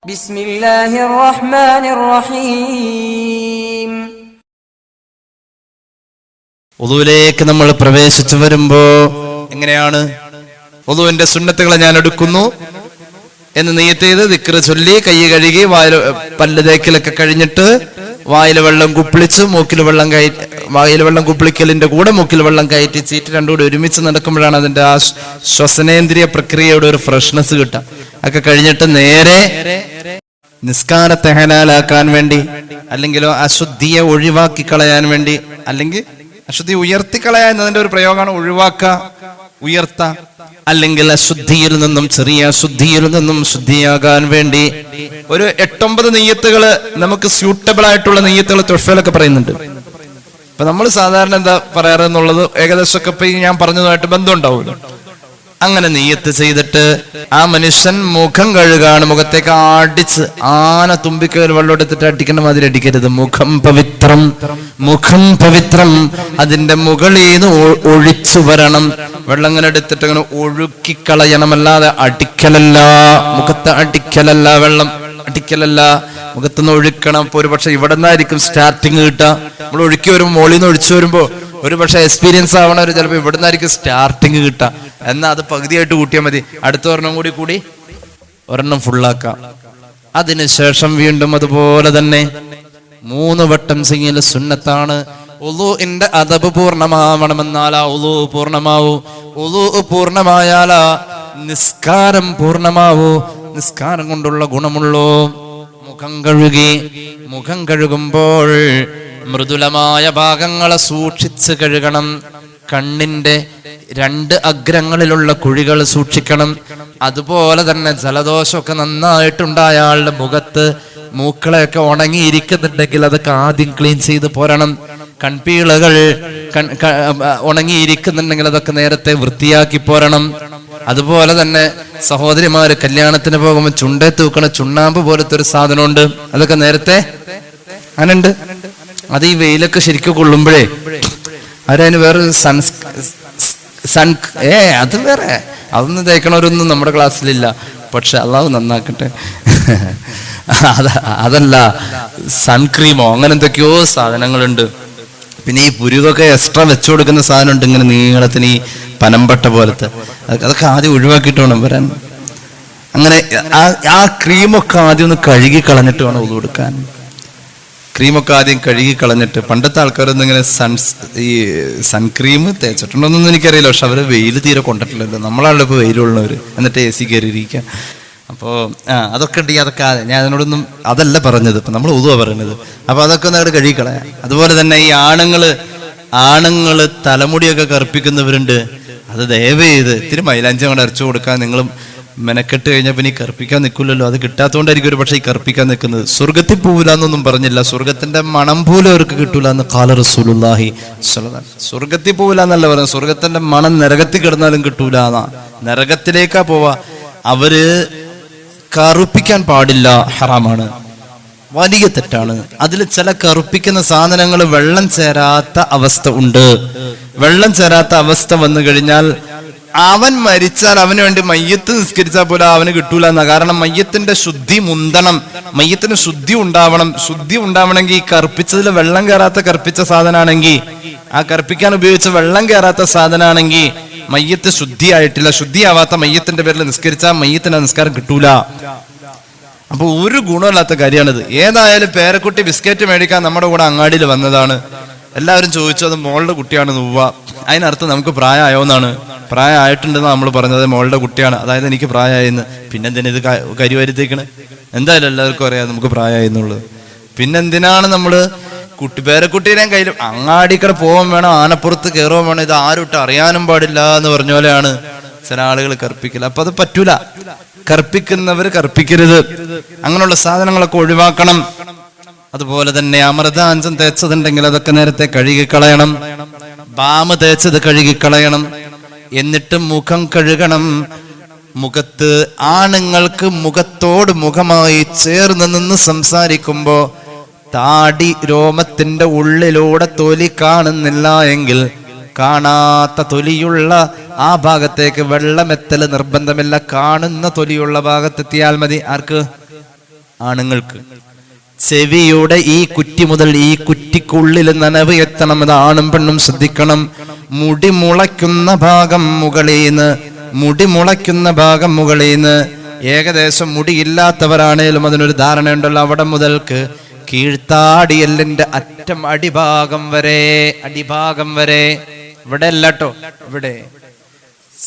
ബിസ്മില്ലാഹിർ റഹ്മാനിർ റഹീം. വുളൂയിലേക്ക് നമ്മൾ പ്രവേശിച്ചു വരുമ്പോ എങ്ങനെയാണ്? വുളൂവിന്റെ സുന്നത്തുകളെ ഞാൻ എടുക്കുന്നു എന്ന് നിയ്യത്ത് ചെയ്ത് ദിക്ർ ചൊല്ലി കൈ കഴുകി പല്ല് തേക്കലൊക്കെ കഴിഞ്ഞിട്ട് വായിൽ വെള്ളം കുപ്പിളിച്ച് വായിൽ വെള്ളം കുപ്പിളിക്കലിന്റെ കൂടെ മൂക്കിൽ വെള്ളം കയറ്റി ചീറ്റ് രണ്ടും കൂടി ഒരുമിച്ച് നടക്കുമ്പോഴാണ് അതിന്റെ ആ ശ്വസനേന്ദ്രിയ പ്രക്രിയയുടെ ഒരു ഫ്രഷ്നെസ് കിട്ടുക. ഒക്കെ കഴിഞ്ഞിട്ട് നേരെ നിസ്കാരത്തെ ഹലാലാക്കാൻ വേണ്ടി, അല്ലെങ്കിലോ അശുദ്ധിയെ ഒഴിവാക്കി കളയാൻ വേണ്ടി, അല്ലെങ്കിൽ അശുദ്ധി ഉയർത്തിക്കളയാ എന്നതിന്റെ ഒരു പ്രയോഗമാണ് ഒഴിവാക്കുക, ഉയർത്ത, അല്ലെങ്കിൽ അശുദ്ധിയിൽ നിന്നും ചെറിയ അശുദ്ധിയിൽ നിന്നും ശുദ്ധിയാകാൻ വേണ്ടി ഒരു 8-9 നെയ്യത്തുകള് നമുക്ക് സ്യൂട്ടബിൾ ആയിട്ടുള്ള നെയ്യത്തുകൾ തുഫയിലൊക്കെ പറയുന്നുണ്ട്. ഇപ്പൊ നമ്മൾ സാധാരണ എന്താ പറയാറെന്നുള്ളത് ഏകദേശമൊക്കെ ഇപ്പൊ ഞാൻ പറഞ്ഞതുമായിട്ട് ബന്ധമുണ്ടാവുമല്ലോ. അങ്ങനെ നെയ്യത്ത് ചെയ്തിട്ട് ആ മനുഷ്യൻ മുഖം കഴുകാണ്. മുഖത്തേക്ക് അടിച്ച് ആന തുമ്പിക്കയിൽ വെള്ളം എടുത്തിട്ട് അടിക്കേണ്ട മാതിരി അടിക്കരുത്. മുഖം പവിത്രം, മുഖം പവിത്രം. അതിന്റെ മുകളിൽ നിന്ന് ഒഴിച്ചു വരണം. വെള്ളം ഇങ്ങനെ എടുത്തിട്ട് അങ്ങനെ ഒഴുക്കിക്കളയണം. അല്ലാതെ അടിക്കലല്ല, മുഖത്ത് അടിക്കലല്ല, വെള്ളം അടിക്കലല്ല, മുഖത്തുനിന്ന് ഒഴുക്കണം. ഇപ്പൊ ഒരു പക്ഷെ ഇവിടെ നിന്നായിരിക്കും സ്റ്റാർട്ടിങ് കിട്ടുക. നമ്മൾ ഒഴുക്കി വരുമ്പോൾ മോളിൽ നിന്ന് ഒഴിച്ചു വരുമ്പോ ഒരു പക്ഷെ എക്സ്പീരിയൻസ് ആവണവർ ചിലപ്പോൾ ഇവിടെ നിന്നായിരിക്കും സ്റ്റാർട്ടിങ് കിട്ടുക. എന്നാൽ അത് പകുതിയായിട്ട് കൂട്ടിയാൽ മതി. അടുത്ത ഒരെണ്ണം ഫുള്ളാക്കാം. അതിനുശേഷം വീണ്ടും അതുപോലെ തന്നെ 3 വട്ടം ചെയ്യൽ സുന്നത്താണ്. ഉളൂഇന്റെ അദബ് പൂർണ്ണമാവണമെന്നാലാ ഉളൂ പൂർണ്ണമാവൂ. ഉളൂ പൂർണ്ണമായാലാ നിസ്കാരം പൂർണ്ണമാവൂ, നിസ്കാരം കൊണ്ടുള്ള ഗുണമുള്ളൂ. മുഖം കഴുകുമ്പോൾ മൃദുലമായ ഭാഗങ്ങളെ സൂക്ഷിച്ച് കഴുകണം. കണ്ണിന്റെ 2 അഗ്രങ്ങളിലുള്ള കുഴികൾ സൂക്ഷിക്കണം. അതുപോലെ തന്നെ ജലദോഷമൊക്കെ നന്നായിട്ടുണ്ടായ ആളുടെ മുഖത്ത് മൂക്കളെയൊക്കെ ഉണങ്ങിയിരിക്കുന്നുണ്ടെങ്കിൽ അതൊക്കെ ആദ്യം ക്ലീൻ ചെയ്ത് പോരണം. കൺപീളകൾ ഉണങ്ങിയിരിക്കുന്നുണ്ടെങ്കിൽ അതൊക്കെ നേരത്തെ വൃത്തിയാക്കി പോരണം. അതുപോലെ തന്നെ സഹോദരിമാര് കല്യാണത്തിന് പോകുമ്പോൾ ചുണ്ടേ തൂക്കണ ചുണ്ണാമ്പ് പോലത്തെ ഒരു സാധനമുണ്ട്. അതൊക്കെ നേരത്തെ അങ്ങനെയുണ്ട്. അത് ഈ വെയിലൊക്കെ ശരിക്കും കൊള്ളുമ്പോഴേ അതിന് വേറെ അത് വേറെ അതൊന്നും തേക്കണവരൊന്നും നമ്മുടെ ക്ലാസ്സിലില്ല. പക്ഷെ അള്ളാഹു നന്നാക്കട്ടെ. അതല്ല, സൺക്രീമോ അങ്ങനെ എന്തൊക്കെയോ സാധനങ്ങളുണ്ട്. പിന്നെ ഈ പുരുകൊക്കെ എക്സ്ട്രാ വെച്ചു കൊടുക്കുന്ന സാധനമുണ്ട്, ഇങ്ങനെ നീളത്തിന് ഈ പനമ്പട്ട പോലത്തെ. അതൊക്കെ ആദ്യം ഒഴിവാക്കിയിട്ട് വേണം വരാൻ. അങ്ങനെ ആ ക്രീമൊക്കെ ആദ്യം ഒന്ന് കഴുകി കളഞ്ഞിട്ട് വേണം ഉളു കൊടുക്കാൻ. ക്രീമൊക്കെ ആദ്യം കഴുകി കളഞ്ഞിട്ട്. പണ്ടത്തെ ആൾക്കാരൊന്നും ഇങ്ങനെ ഈ സൺക്രീം തേച്ചിട്ടുണ്ടോന്നൊന്നും എനിക്കറിയില്ല. പക്ഷെ അവര് വെയിൽ തീരെ കൊണ്ടിട്ടില്ലല്ലോ. നമ്മളാണല്ലോ ഇപ്പൊ വെയിലുള്ളവര്, എന്നിട്ട് AC കയറിയിരിക്കുക. അപ്പോ അതൊക്കെ ഉണ്ടെങ്കിൽ അതൊക്കെ ഞാൻ അതിനോടൊന്നും അതല്ല പറഞ്ഞത്. ഇപ്പൊ നമ്മൾ ഉളുവാ പറയുന്നത്. അപ്പൊ അതൊക്കെ ഒന്ന് അങ്ങോട്ട് കഴുകി കളയാം. അതുപോലെ തന്നെ ഈ ആണുങ്ങള് തലമുടിയൊക്കെ കറുപ്പിക്കുന്നവരുണ്ട്. അത് ദയവ് ചെയ്ത് ഇത്തിരി മൈലാഞ്ചി അങ്ങോട്ട് അരച്ചു കൊടുക്കാൻ നിങ്ങൾ മെനക്കെട്ട് കഴിഞ്ഞാൽ പിന്നെ ഈ കറുപ്പിക്കാൻ നിൽക്കില്ലല്ലോ. അത് കിട്ടാത്തതുകൊണ്ടായിരിക്കും ഒരു പക്ഷേ ഈ കറുപ്പിക്കാൻ നിൽക്കുന്നത്. സ്വർഗത്തിൽ പോവില്ല എന്നൊന്നും പറഞ്ഞില്ല. സ്വർഗത്തിന്റെ മണം പോലും അവർക്ക് കിട്ടൂല എന്ന് ഖാല റസൂലുള്ളാഹി സ്വല്ലല്ലാഹു അലൈഹി വസല്ലം. സ്വർഗത്തിൽ പോവില്ല എന്നല്ല പറയുന്നത്, സ്വർഗത്തിന്റെ മണം നരകത്തിൽ കിടന്നാലും കിട്ടൂല എന്നാ. നരകത്തിലേക്കാ പോവാ. അവര് കറുപ്പിക്കാൻ പാടില്ല, ഹറാമാണ്, വലിയ തെറ്റാണ്. അതിൽ ചില കറുപ്പിക്കുന്ന സാധനങ്ങൾ വെള്ളം ചേരാത്ത അവസ്ഥ ഉണ്ട്. വെള്ളം ചേരാത്ത അവസ്ഥ വന്നു കഴിഞ്ഞാൽ അവൻ മരിച്ചാൽ അവന് വേണ്ടി മയ്യത്ത് നിസ്കരിച്ചാൽ പോലും അവന് കിട്ടൂല എന്നാ. കാരണം മയ്യത്തിന്റെ ശുദ്ധി മുന്തണം, മയ്യത്തിന് ശുദ്ധി ഉണ്ടാവണം. ശുദ്ധി ഉണ്ടാവണമെങ്കിൽ ഈ കറുപ്പിച്ചതിൽ വെള്ളം കയറാത്ത കറുപ്പിച്ച സാധനമാണെങ്കിൽ, ആ കറുപ്പിക്കാൻ ഉപയോഗിച്ച വെള്ളം കയറാത്ത സാധനമാണെങ്കിൽ മയ്യത്ത് ശുദ്ധിയായിട്ടില്ല. ശുദ്ധിയാവാത്ത മയ്യത്തിന്റെ പേരിൽ നിസ്കരിച്ചാൽ മയ്യത്തിന്റെ നിസ്കാരം കിട്ടൂല. അപ്പൊ ഒരു ഗുണമില്ലാത്ത കാര്യമാണിത്. ഏതായാലും പേരക്കുട്ടി ബിസ്ക്കറ്റ് മേടിക്കാൻ നമ്മുടെ കൂടെ അങ്ങാടിയിൽ വന്നതാണ്. എല്ലാവരും ചോദിച്ചു അത് മോളുടെ കുട്ടിയാണ് നുവ്വ. അതിനർത്ഥം നമുക്ക് പ്രായമായോ എന്നാണ്. പ്രായമായിട്ടുണ്ടെന്ന് നമ്മൾ പറഞ്ഞത് മോളുടെ കുട്ടിയാണ്, അതായത് എനിക്ക് പ്രായമായെന്ന്. പിന്നെന്തിനാ ഇത് കരിവരുത്തേക്കണ്? എന്തായാലും എല്ലാവർക്കും അറിയാം നമുക്ക് പ്രായമായി എന്നുള്ളത്. പിന്നെന്തിനാണ് നമ്മള് പേരക്കുട്ടീനെയും കയ്യിൽ അങ്ങാടിക്കട പോവാൻ വേണം, ആനപ്പുറത്ത് കയറുവാൻ വേണം, ഇത് ആരുട്ട് അറിയാനും പാടില്ല എന്ന് പറഞ്ഞ പോലെയാണ് ചില ആളുകൾ കർപ്പിക്കില്ല. അപ്പൊ അത് പറ്റൂല. കർപ്പിക്കുന്നവര് കർപ്പിക്കരുത്. അങ്ങനെയുള്ള സാധനങ്ങളൊക്കെ ഒഴിവാക്കണം. അതുപോലെ തന്നെ അമൃതാഞ്ചം തേച്ചതുണ്ടെങ്കിൽ അതൊക്കെ നേരത്തെ കഴുകിക്കളയണം. ബാമ് തേച്ചത് കഴുകിക്കളയണം. എന്നിട്ട് മുഖം കഴുകണം. മുഖത്ത് ആണുങ്ങൾക്ക് മുഖത്തോട് മുഖമായി ചേർന്ന് നിന്ന് സംസാരിക്കുമ്പോ താടി രോമത്തിന്റെ ഉള്ളിലൂടെ തൊലി കാണുന്നില്ല എങ്കിൽ കാണാത്ത തൊലിയുള്ള ആ ഭാഗത്തേക്ക് വെള്ളമെത്തല് നിർബന്ധമില്ല. കാണുന്ന തൊലിയുള്ള ഭാഗത്തെത്തിയാൽ മതി. ആർക്ക്? ആണുങ്ങൾക്ക് ചെവിയുടെ ഈ കുറ്റി മുതൽ ഈ കുറ്റിക്കുള്ളിൽ നനവ് എത്തണം. ഇത് ആണും പെണ്ണും ശ്രദ്ധിക്കണം. മുടി മുളയ്ക്കുന്ന ഭാഗം മുകളീന്ന് ഏകദേശം മുടിയില്ലാത്തവരാണേലും അതിനൊരു ധാരണയുണ്ടല്ലോ. അവിടെ മുതൽക്ക് കീഴ്ത്താടിയല്ലിന്റെ അറ്റം അടിഭാഗം വരെ ഇവിടെ അല്ലട്ടോ, ഇവിടെ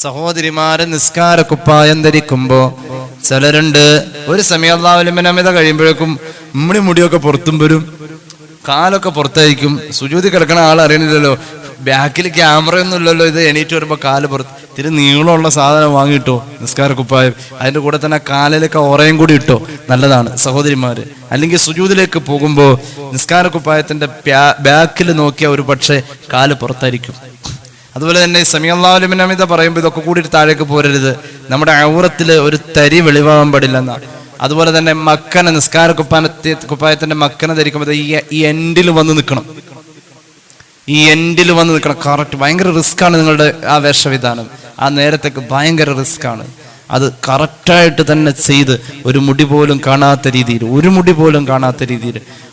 സഹോദരിമാര് നിസ്കാര കുപ്പായം ധരിക്കുമ്പോ ചിലരുണ്ട് ഒരു സമയം അല്ലാഹുവിന്റെ കഴിയുമ്പോഴേക്കും മുടിയൊക്കെ പുറത്തും വരും, കാലൊക്കെ പുറത്തായിരിക്കും. സുജൂദി കിടക്കണ ആൾ അറിയണില്ലല്ലോ, ബാക്കിൽ ക്യാമറയൊന്നും ഇല്ലല്ലോ. ഇത് എണീറ്റ് വരുമ്പോ കാല് പുറത്ത്. ഇത്തിരി നീളമുള്ള സാധനം വാങ്ങിയിട്ടോ നിസ്കാര കുപ്പായം, അതിന്റെ കൂടെ തന്നെ കാലിലൊക്കെ ഓറയും കൂടി ഇട്ടോ, നല്ലതാണ് സഹോദരിമാര്. അല്ലെങ്കിൽ സുജൂദിലേക്ക് പോകുമ്പോ നിസ്കാര കുപ്പായത്തിന്റെ ബാക്കിൽ നോക്കിയാൽ ഒരു പക്ഷേ കാല് പുറത്തായിരിക്കും. അതുപോലെ തന്നെ സമീഅ അല്ലാഹു ലിമൻ ഹമിദ പറയുമ്പോൾ ഇതൊക്കെ കൂടി താഴേക്ക് പോരരുത്. നമ്മുടെ ഔറത്തിൽ ഒരു തരി വെളിവാകാൻ പാടില്ലെന്നാ. അതുപോലെ തന്നെ മക്കന നിസ്കാര കുപ്പായത്തിന്റെ മക്കന ധരിക്കുമ്പോൾ ഈ എൻഡിൽ വന്ന് നിൽക്കണം, കറക്റ്റ്. ഭയങ്കര റിസ്ക് ആണ് നിങ്ങളുടെ ആ വേഷവിധാനം, ആ നേരത്തേക്ക് ഭയങ്കര റിസ്ക് ആണ്. അത് കറക്റ്റായിട്ട് തന്നെ ചെയ്ത് ഒരു മുടി പോലും കാണാത്ത രീതിയിൽ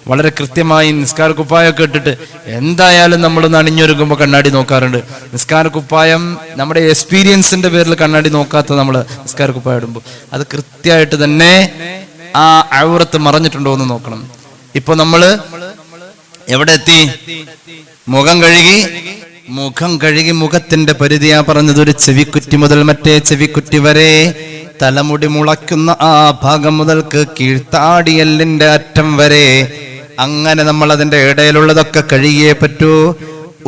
വളരെ കൃത്യമായി നിസ്കാര കുപ്പായമൊക്കെ ഇട്ടിട്ട് എന്തായാലും നമ്മളൊന്ന് അണിഞ്ഞൊരുങ്ങുമ്പോൾ കണ്ണാടി നോക്കാറുണ്ട്. നിസ്കാര കുപ്പായം നമ്മുടെ എക്സ്പീരിയൻസിന്റെ പേരിൽ കണ്ണാടി നോക്കാത്ത നമ്മൾ നിസ്കാര കുപ്പായം ഇടുമ്പോൾ അത് കൃത്യമായിട്ട് തന്നെ ആ ഔറത്ത് മറഞ്ഞിട്ടുണ്ടോ എന്ന് നോക്കണം. ഇപ്പൊ നമ്മള് എവിടെ എത്തി? മുഖം കഴുകി മുഖത്തിന്റെ പരിധിയാ പറഞ്ഞത്. ഒരു ചെവിക്കുറ്റി മുതൽ മറ്റേ ചെവിക്കുറ്റി വരെ, തലമുടി മുളയ്ക്കുന്ന ആ ഭാഗം മുതൽക്ക് കീഴ്ത്താടിയല്ലിന്റെ അറ്റം വരെ, അങ്ങനെ നമ്മൾ അതിന്റെ ഇടയിലുള്ളതൊക്കെ കഴുകിയേ പറ്റൂ.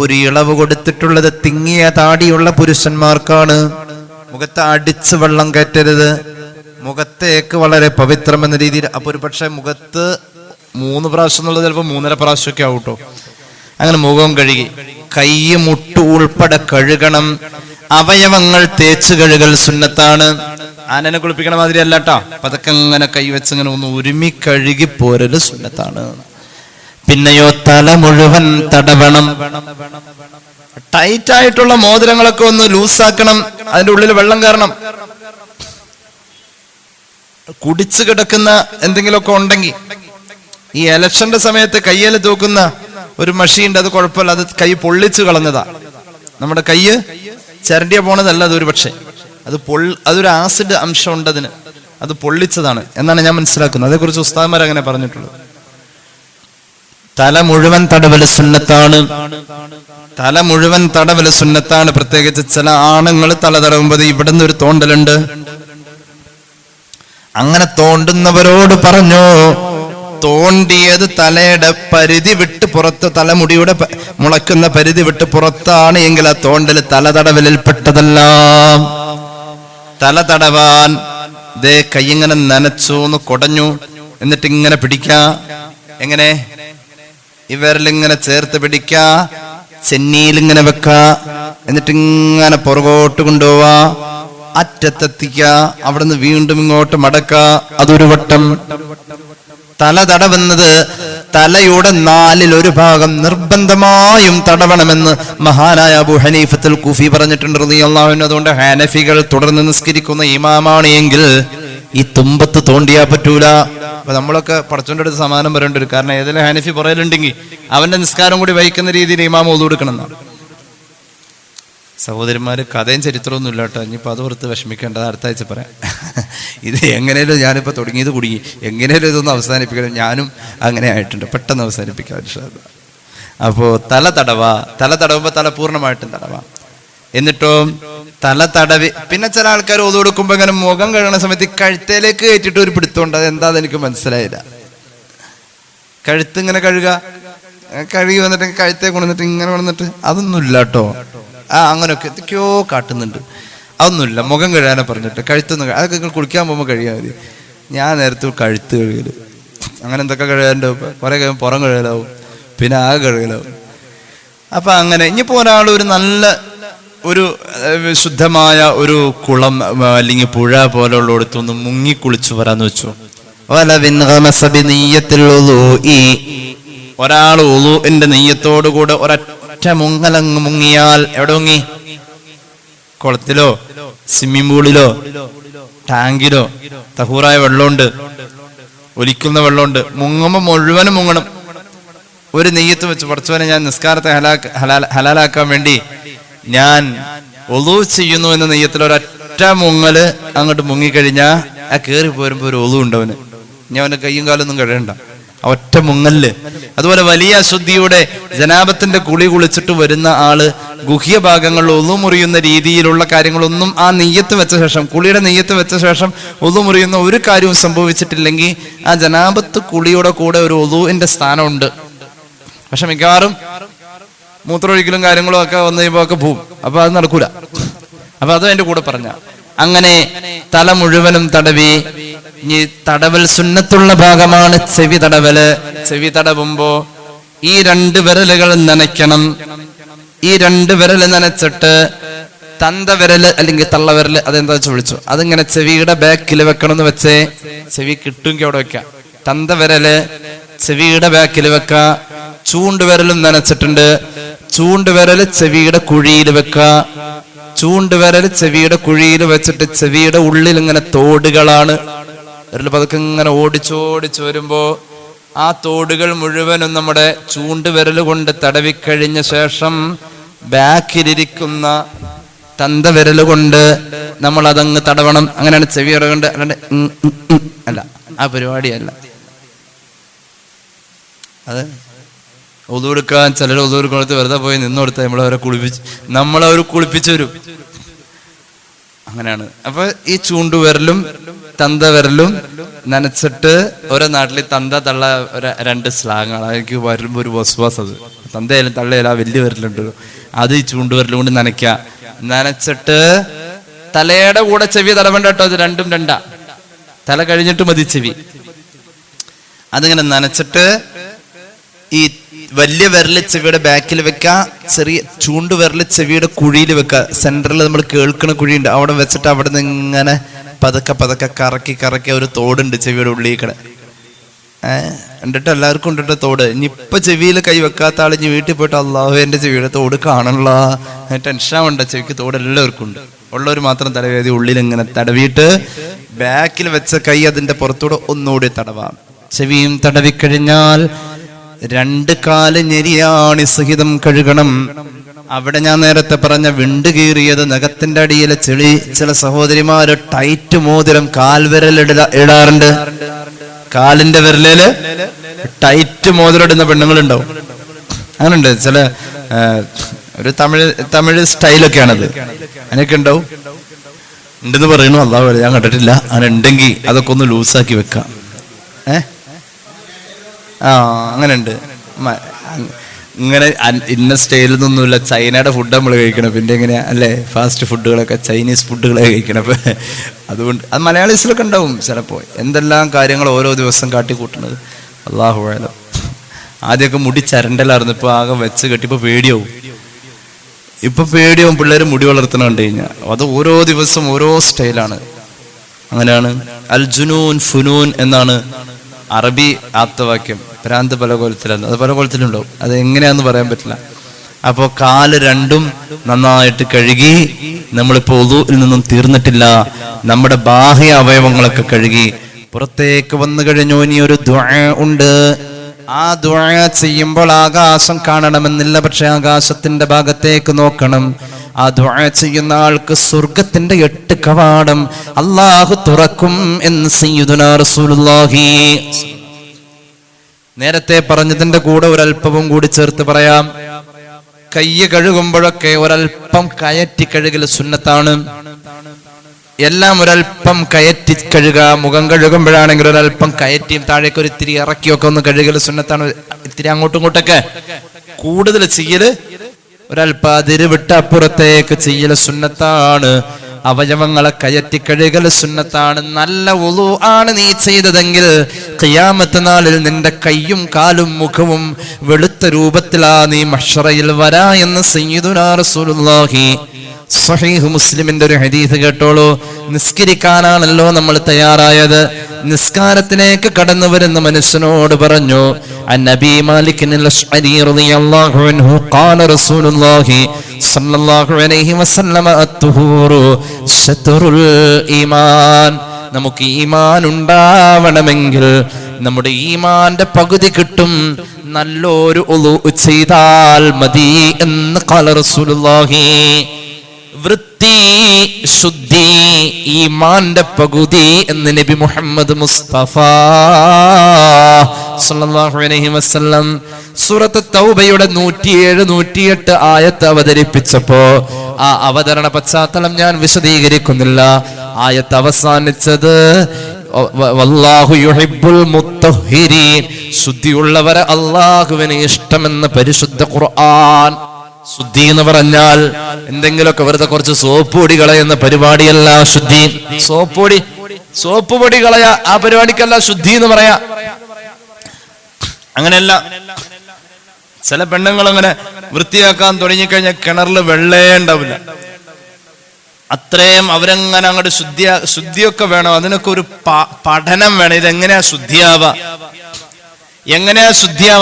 ഒരു ഇളവ് കൊടുത്തിട്ടുള്ളത് തിങ്ങിയ താടിയുള്ള പുരുഷന്മാർക്കാണ്. മുഖത്ത് അടിച്ച് വെള്ളം കയറ്റരുത്. മുഖത്തേക്ക് വളരെ പവിത്രം എന്ന രീതിയിൽ. അപ്പൊ ഒരു പക്ഷെ മുഖത്ത് 3 പ്രാവശ്യം എന്നുള്ളത് ചിലപ്പോൾ 3.5 പ്രാവശ്യമൊക്കെ ആവട്ടോ. അങ്ങനെ മുഖം കഴുകി കൈ മുട്ടു ഉൾപ്പെടെ കഴുകണം. അവയവങ്ങൾ തേച്ച് കഴുകൽ സുന്നത്താണ്. ആനനെ കുളിപ്പിക്കണ മാതിരി അല്ലാട്ടാ, പതക്കെ അങ്ങനെ കൈവച്ച് ഇങ്ങനെ ഒന്ന് ഉരുമി കഴുകി പോരല് സുന്നത്താണ്. പിന്നെയോ തല മുഴുവൻ തടവണം. ടൈറ്റ് ആയിട്ടുള്ള മോതിരങ്ങളൊക്കെ ഒന്ന് ലൂസാക്കണം. അതിന്റെ ഉള്ളിൽ വെള്ളം കയറണം. കുടിച്ചു കിടക്കുന്ന എന്തെങ്കിലുമൊക്കെ ഉണ്ടെങ്കിൽ, ഈ ഇലക്ഷന്റെ സമയത്ത് കയ്യിൽ തൂക്കുന്ന ഒരു മഷിയുണ്ട്, അത് കുഴപ്പമില്ല, അത് കൈ പൊള്ളിച്ചു കളഞ്ഞതാ. നമ്മുടെ കൈ ചരണ്ടിയ പോണതല്ല, അതൊരു പക്ഷേ അതൊരു ആസിഡ് അംശം ഉണ്ട് അതിന്, അത് പൊള്ളിച്ചതാണ് എന്നാണ് ഞാൻ മനസ്സിലാക്കുന്നത്. അതേക്കുറിച്ച് ഉസ്താദ്മാർ അങ്ങനെ പറഞ്ഞിട്ടുള്ളത്. തല മുഴുവൻ തടവല് സുന്നത്താണ്. പ്രത്യേകിച്ച് ചില ആണുങ്ങൾ തല തടവുമ്പോൾ ഇവിടെ നിന്ന് ഒരു തോണ്ടലുണ്ട്. അങ്ങനെ തോണ്ടുന്നവരോട് പറഞ്ഞു, തോണ്ടിയത് തലയുടെ പരിധി വിട്ട് പുറത്ത്, തലമുടിയുടെ മുളയ്ക്കുന്ന പരിധി വിട്ട് പുറത്താണ് എങ്കിൽ ആ തോണ്ടല് തലതടവലിൽപ്പെട്ടതല്ല. തല തടവാൻ ദേ കൈയിങ്ങനെ നനച്ചൂന്ന് കുടഞ്ഞു, എന്നിട്ട് ഇങ്ങനെ പിടിക്ക. എങ്ങനെ? ഇവരിലിങ്ങനെ ചേർത്ത് പിടിക്ക, ചെന്നിയിലിങ്ങനെ വെക്ക, എന്നിട്ട് ഇങ്ങനെ പുറകോട്ട് കൊണ്ടുപോവാ, അറ്റത്തെത്തിക്ക, അവിടുന്ന് വീണ്ടും ഇങ്ങോട്ട് മടക്ക. അതൊരു വട്ടം. തല തടവുന്നത് തലയുടെ 1/4 ഭാഗം നിർബന്ധമായും തടവണമെന്ന് മഹാനായ അബൂ ഹനീഫത്തുൽ കൂഫി പറഞ്ഞിട്ടുണ്ട് റളിയല്ലാഹു അൻഹു. അതുകൊണ്ട് ഹനഫികൾ തുടർന്ന് നിസ്കരിക്കുന്ന ഇമാമാണ് എങ്കിൽ ഈ തുമ്പത്ത് തോണ്ടിയാ പറ്റൂല. അപ്പൊ നമ്മളൊക്കെ പടച്ചോന്റെ അടുത്ത് സമാനം പറയേണ്ടി വരും. കാരണം ഏതെങ്കിലും ഹനഫി പറയലുണ്ടെങ്കിൽ അവന്റെ നിസ്കാരം കൂടി വഹിക്കുന്ന രീതിയിൽ ഇമാം ഓതു കൊടുക്കണം എന്നാണ്. സഹോദരന്മാര്, കഥയും ചരിത്രമൊന്നും ഇല്ല കേട്ടോ. ഇനിയിപ്പോൾ അത് ഓർത്ത് വിഷമിക്കേണ്ടത് അടുത്ത ആഴ്ച പറയാം. ഇത് എങ്ങനെയല്ലോ ഞാനിപ്പോൾ തുടങ്ങിയത് കുടുങ്ങി, എങ്ങനെയല്ലോ ഇതൊന്ന് അവസാനിപ്പിക്കണം. ഞാനും അങ്ങനെ ആയിട്ടുണ്ട്, പെട്ടെന്ന് അവസാനിപ്പിക്കാം ഇൻഷാ അല്ലാഹ്. അപ്പോൾ തല തടവുമ്പോൾ തല പൂർണ്ണമായിട്ടും തടവാം. എന്നിട്ടോ തല തടവി, പിന്നെ ചില ആൾക്കാർ ഓതു കൊടുക്കുമ്പോൾ ഇങ്ങനെ മുഖം കഴുകുന്ന സമയത്ത് കഴുത്തേലേക്ക് കയറ്റിട്ട് ഒരു പിടുത്തമുണ്ട്. അത് എന്താന്ന് എനിക്ക് മനസ്സിലായില്ല. കഴുത്ത് ഇങ്ങനെ കഴുകി വന്നിട്ട് കഴുത്തേ കൊണ്ടുവന്നിട്ട് ഇങ്ങനെ കൊണ്ടുവന്നിട്ട് അതൊന്നും ഇല്ല കേട്ടോ. അങ്ങനെയൊക്കെ എന്തൊക്കെയോ കാട്ടുന്നുണ്ട്. അതൊന്നുമില്ല. മുഖം കഴുകാനെ പറഞ്ഞിട്ട് കഴുത്തൊന്നും, അതൊക്കെ കുളിക്കാൻ പോകുമ്പോൾ കഴിയാൻ മതി. ഞാൻ നേരത്തെ കഴുത്ത് കഴുകല്, അങ്ങനെ എന്തൊക്കെ കഴുകാനുണ്ടോ. കുറെ കഴിയുമ്പോൾ പുറം കഴുകലാവും, പിന്നെ ആകെ കഴുകലാവും. അപ്പൊ അങ്ങനെ ഇനിയിപ്പോ ഒരാൾ ഒരു നല്ല ഒരു ശുദ്ധമായ ഒരു കുളം അല്ലെങ്കിൽ പുഴ പോലുള്ള അടുത്തൊന്ന് മുങ്ങി കുളിച്ചു വരാന്ന് വെച്ചു. ഒരാൾ ഉളൂഇന്റെ നെയ്യത്തോടുകൂടെ ഒരൊറ്റ മുങ്ങലങ്ങ് മുങ്ങിയാൽ, എവിടെ മുങ്ങി? കുളത്തിലോ സ്വിമ്മിംഗ് പൂളിലോ ടാങ്കിലോ തഹൂറായ വെള്ളമുണ്ട്, ഒലിക്കുന്ന വെള്ളമുണ്ട്, മുങ്ങുമ്പോൾ മുഴുവനും മുങ്ങണം. ഒരു നെയ്യത്ത് വെച്ച് പഠിച്ചവനെ ഞാൻ നിസ്കാരത്തെ ഹലാലാക്കാൻ വേണ്ടി ഞാൻ ഒളു ചെയ്യുന്നു എന്ന നെയ്യത്തിൽ ഒരൊറ്റ മുങ്ങല് അങ്ങോട്ട് മുങ്ങിക്കഴിഞ്ഞാൽ ആ കയറി പോരുമ്പോൾ ഒരു ഒളു ഉണ്ടവന്. ഞാൻ അവന്റെ കയ്യും കാലൊന്നും കഴിയണ്ട, ഒറ്റ മുങ്ങല്. അതുപോലെ വലിയ അശുദ്ധിയുടെ ജനാബത്തിന്റെ കുളി കുളിച്ചിട്ട് വരുന്ന ആള് ഗുഹ്യ ഭാഗങ്ങളിൽ ഒളു മുറിയുന്ന രീതിയിലുള്ള കാര്യങ്ങളൊന്നും ആ നെയ്യത്ത് വെച്ച ശേഷം, കുളിയുടെ നെയ്യത്ത് വെച്ച ശേഷം ഒളു മുറിയുന്ന ഒരു കാര്യവും സംഭവിച്ചിട്ടില്ലെങ്കിൽ ആ ജനാബത്ത് കുളിയുടെ കൂടെ ഒരു ഒളുവിന്റെ സ്ഥാനമുണ്ട്. പക്ഷെ മിക്കവാറും മൂത്രമൊഴിക്കലും കാര്യങ്ങളും ഒക്കെ വന്നു കഴിയുമ്പോ ഒക്കെ പോവും. അപ്പൊ അത് നടക്കൂല. അപ്പൊ അതും എന്റെ കൂടെ പറഞ്ഞ അങ്ങനെ തല മുഴുവനും തടവി. ഇനി തടവൽ സുന്നത്തുള്ള ഭാഗമാണ് ചെവി തടവല്. ചെവി തടവുമ്പോ ഈ 2 വിരലുകൾ നനയ്ക്കണം. ഈ 2 വിരല് നനച്ചിട്ട് തന്ത വിരല് അല്ലെങ്കിൽ തള്ള വിരല് അതെന്താ വെച്ച് വിളിച്ചു, അതിങ്ങനെ ചെവിയുടെ ബാക്കിൽ വെക്കണം എന്ന് വെച്ചേ ചെവി കിട്ടുമെങ്കിൽ അവിടെ വെക്കാം. തന്ത വിരല് ചെവിയുടെ ബാക്കിൽ വെക്ക. ചൂണ്ടുവിരലും നനച്ചിട്ടുണ്ട്. ചൂണ്ടുവിരല് ചെവിയുടെ കുഴിയിൽ വെക്ക. ചൂണ്ടുവിരല് ചെവിയുടെ കുഴിയിൽ വെച്ചിട്ട് ചെവിയുടെ ഉള്ളിൽ ഇങ്ങനെ തോടുകളാണ്. വിരൽ പതുക്കെ ഇങ്ങനെ ഓടിച്ചോടിച്ചു വരുമ്പോ ആ തോടുകൾ മുഴുവനും നമ്മുടെ ചൂണ്ടുവിരൽ കൊണ്ട് തടവിക്കഴിഞ്ഞ ശേഷം ബാക്കിലിരിക്കുന്ന തന്തവിരൽ കൊണ്ട് നമ്മൾ അതങ്ങ് തടവണം. അങ്ങനെയാണ് ചെവി ഇറങ്ങേണ്ടത്. അല്ലാണ്ട് അല്ല, ആ പരിപാടിയല്ല. അത് ഒതു കൊടുക്കാൻ ചിലർ ഒതു കൊടുക്കുന്നത് വെറുതെ പോയി നിന്നോടുത്ത് നമ്മളവരെ കുളിപ്പിച്ചു വരും. അങ്ങനെയാണ്. അപ്പൊ ഈ ചൂണ്ടുവിരലും തന്തവിരലും നനച്ചിട്ട് ഓരോ നാട്ടിൽ തന്ത തള്ള 2 സ്ലാങ്ങാണ്. എനിക്ക് വരുമ്പോ ഒരു വസ്വാസ്. അത് തന്തയായാലും തള്ളയാലും ആ വലിയ വിരലുണ്ട്, അത് ഈ ചൂണ്ടുവിരലും കൊണ്ട് നനയ്ക്ക. നനച്ചിട്ട് തലയുടെ കൂടെ ചെവി തടവണ്ട കേട്ടോ, അത് 2ഉം 2ആ. തല കഴിഞ്ഞിട്ട് മതി ചെവി. അതിങ്ങനെ നനച്ചിട്ട് ഈ വലിയ വിരല് ചെവിയുടെ ബാക്കിൽ വെക്ക. ചെറിയ ചൂണ്ടുവിരല് ചെവിയുടെ കുഴിയിൽ വെക്ക. സെന്ററിൽ നമ്മൾ കേൾക്കുന്ന കുഴിയുണ്ട്, അവിടെ വെച്ചിട്ട് അവിടെ നിന്ന് ഇങ്ങനെ പതുക്കെ പതുക്കെ കറക്കി കറക്കി ഒരു തോടുണ്ട് ചെവിയുടെ ഉള്ളിൽ കൂടെ. എന്നിട്ട് എല്ലാവർക്കും ഉണ്ടിട്ട് തോട്. ഇനിയിപ്പൊ ചെവിയിൽ കൈ വെക്കാത്ത ആൾ ഇനി വീട്ടിൽ പോയിട്ട് അള്ളാഹു എന്റെ ചെവിയുടെ തോട് കാണണല്ലോ, ടെൻഷൻ ഉണ്ട്. ചെവിക്ക് തോട് എല്ലാവർക്കും ഉണ്ട്. ഉള്ളവർ മാത്രം തടവേദി ഉള്ളിൽ ഇങ്ങനെ തടവിയിട്ട് ബാക്കിൽ വെച്ച കൈ അതിന്റെ പുറത്തൂടെ ഒന്നുകൂടി തടവാം. ചെവിയും തടവിക്കഴിഞ്ഞാൽ 2 കാല് ഞെരിയാണി സഹിതം കഴുകണം. അവിടെ ഞാൻ നേരത്തെ പറഞ്ഞ വിണ്ട് കീറിയത് നഖത്തിന്റെ അടിയിലെ ചെളി. ചില സഹോദരിമാര് ടൈറ്റ് മോതിരം കാൽവിരൽ ഇടാറുണ്ട്. കാലിന്റെ വിരലില് ടൈറ്റ് മോതിരം ഇടുന്ന പെണ്ണുങ്ങളുണ്ടാവും. അങ്ങനുണ്ട്. ചില ഒരു തമിഴ് സ്റ്റൈലൊക്കെയാണത്. അങ്ങനെയൊക്കെ ഉണ്ടാവും. ഉണ്ടെന്ന് പറയണു, അല്ലാഹു ഞാൻ കണ്ടിട്ടില്ല. അങ്ങനെ ഉണ്ടെങ്കിൽ അതൊക്കെ ഒന്ന് ലൂസാക്കി വെക്കാം. അങ്ങനെ ഉണ്ട്. ഇങ്ങനെ ഇന്ന സ്റ്റൈലിൽ നിന്നൊന്നുമില്ല. ചൈനയുടെ ഫുഡ് നമ്മൾ കഴിക്കണം. പിന്നെ എങ്ങനെയാ അല്ലേ, ഫാസ്റ്റ് ഫുഡുകളൊക്കെ ചൈനീസ് ഫുഡുകളൊക്കെ കഴിക്കണം. അപ്പൊ അതുകൊണ്ട് അത് മലയാളീസിലൊക്കെ ഉണ്ടാവും ചിലപ്പോൾ. എന്തെല്ലാം കാര്യങ്ങൾ ഓരോ ദിവസം കാട്ടിക്കൂട്ടുന്നത് അല്ലാഹു അഅലം. ആദ്യമൊക്കെ മുടി ചരണ്ടലായിരുന്നു, ഇപ്പൊ ആകെ വെച്ച് കെട്ടിപ്പോ പേടിയാവും. ഇപ്പൊ പേടിയാവും പിള്ളേർ മുടി വളർത്തണ കണ്ടു കഴിഞ്ഞാൽ. അത് ഓരോ ദിവസം ഓരോ സ്റ്റൈലാണ്. അങ്ങനെയാണ്. അൽ ജുനൂൻ ഫുനൂൻ എന്നാണ് അറബി ആപ്തവാക്യം. ഭ്രാന്ത് പല കോലത്തിലാണ്. അത് പല കോലത്തിലുണ്ടാവും. അത് എങ്ങനെയാന്ന് പറയാൻ പറ്റില്ല. അപ്പോ കാല് 2ഉം നന്നായിട്ട് കഴുകി. നമ്മളിപ്പോ ഒളൂഇൽ നിന്നും തീർന്നിട്ടില്ല. നമ്മുടെ ബാഹ്യ അവയവങ്ങളൊക്കെ കഴുകി പുറത്തേക്ക് വന്നു കഴിഞ്ഞു. ഇനി ഒരു ദുആ ഉണ്ട്. ആ ദുആ ചെയ്യുമ്പോൾ ആകാശം കാണണമെന്നില്ല, പക്ഷെ ആകാശത്തിന്റെ ഭാഗത്തേക്ക് നോക്കണം. ആ ദുആ ചെയ്യുന്ന ആൾക്ക് സ്വർഗത്തിന്റെ 8 കവാടം അല്ലാഹു തുറക്കും എന്ന് സയ്യിദുനാ റസൂലുള്ളാഹി. നേരത്തെ പറഞ്ഞതിന്റെ കൂടെ ഒരല്പവും കൂടി ചേർത്ത് പറയാം. കൈ കഴുകുമ്പോഴൊക്കെ ഒരല്പം കയറ്റി കഴുകൽ സുന്നത്താണ്. എല്ലാം ഒരല്പം കയറ്റി കഴുകുക. മുഖം കഴുകുമ്പോഴാണെങ്കിൽ ഒരല്പം കയറ്റിയും താഴേക്ക് ഒരു ഇത്തിരി ഇറക്കിയൊക്കെ ഒന്ന് കഴുകൽ സുന്നത്താണ്. ഇത്തിരി അങ്ങോട്ടും ഇങ്ങോട്ടൊക്കെ കൂടുതൽ ചെയ്യല് ഒരല്പം അതിരുവിട്ട് അപ്പുറത്തേക്ക് ചെയ്യൽ സുന്നത്താണ്. അവയവങ്ങളെ കയറ്റി കഴുകൽ സുന്നത്താണ്. നല്ല വുളു ആണ് നീ ചെയ്തതെങ്കിൽ ഖിയാമത്ത് നാളിൽ നിന്റെ കൈയും കാലും മുഖവും വെളുത്ത രൂപത്തിലാ നീ മഹ്ശറയിൽ വരാ എന്ന് സയ്യിദുനാ റസൂലുള്ളാഹി. സ്വഹീഹ് മുസ്ലിമിന്റെ ഒരു ഹദീസ് കേട്ടോളൂ. നിസ്കരിക്കാനാണല്ലോ നമ്മൾ തയ്യാറായത്. നിസ്കാരത്തിലേക്ക് കടന്നു വരുന്ന മനുഷ്യനോട് പറഞ്ഞു, അന്നബി മാലിക്കിൻ അശ്അരി റളിയല്ലാഹു അൻഹു ഖാല റസൂലുള്ളാഹി സ്വല്ലല്ലാഹു അലൈഹി വസല്ലം അത്തുഹൂറു ശത്റുൽ ഈമാൻ. നമുക്ക് ഈമാൻ ഉണ്ടാവണമെങ്കിൽ നമ്മുടെ ഈമാന്റെ പകുതി കിട്ടും നല്ലൊരു ഉളു ചെയ്താൽ മതി എന്ന് ഖാല റസൂലുള്ളാഹി. വൃത്തി, ശുദ്ധി ഈമാന്റെ പകുതി എന്ന് നബി മുഹമ്മദ് മുസ്തഫ സല്ലല്ലാഹു അലൈഹി വസല്ലം സൂറത്ത് തൗബയുടെ 107, 108 ആയത്ത് അവതരിപ്പിച്ചപ്പോ ആ അവതരണ പശ്ചാത്തലം ഞാൻ വിശദീകരിക്കുന്നില്ല. ആയത്ത് അവസാനിച്ചത് വല്ലാഹു യുഹിബ്ബുൽ മുത്തഹിരീൻ, ശുദ്ധിയുള്ളവരെ അല്ലാഹുവിന് ഇഷ്ടമെന്ന് പരിശുദ്ധ ഖുർആൻ. ശുദ്ധി എന്ന് പറഞ്ഞാൽ എന്തെങ്കിലുമൊക്കെ വെറുതെ കുറച്ച് സോപ്പ് പൊടി കളയുന്ന പരിപാടിയല്ല ശുദ്ധി. സോപ്പ് പൊടി കളയാ, ആ പരിപാടിക്കല്ല ശുദ്ധി എന്ന് പറയാ. അങ്ങനെയല്ല. ചില പെണ്ണുങ്ങൾ അങ്ങനെ വൃത്തിയാക്കാൻ തുടങ്ങിക്കഴിഞ്ഞാൽ കിണറിൽ വെള്ളേ ഉണ്ടാവില്ല. അത്രയും അവരങ്ങനെ അങ്ങോട്ട് ശുദ്ധിയൊക്കെ വേണം. അതിനൊക്കെ ഒരു പഠനം വേണം. ഇതെങ്ങനെയാ ശുദ്ധിയാവാ,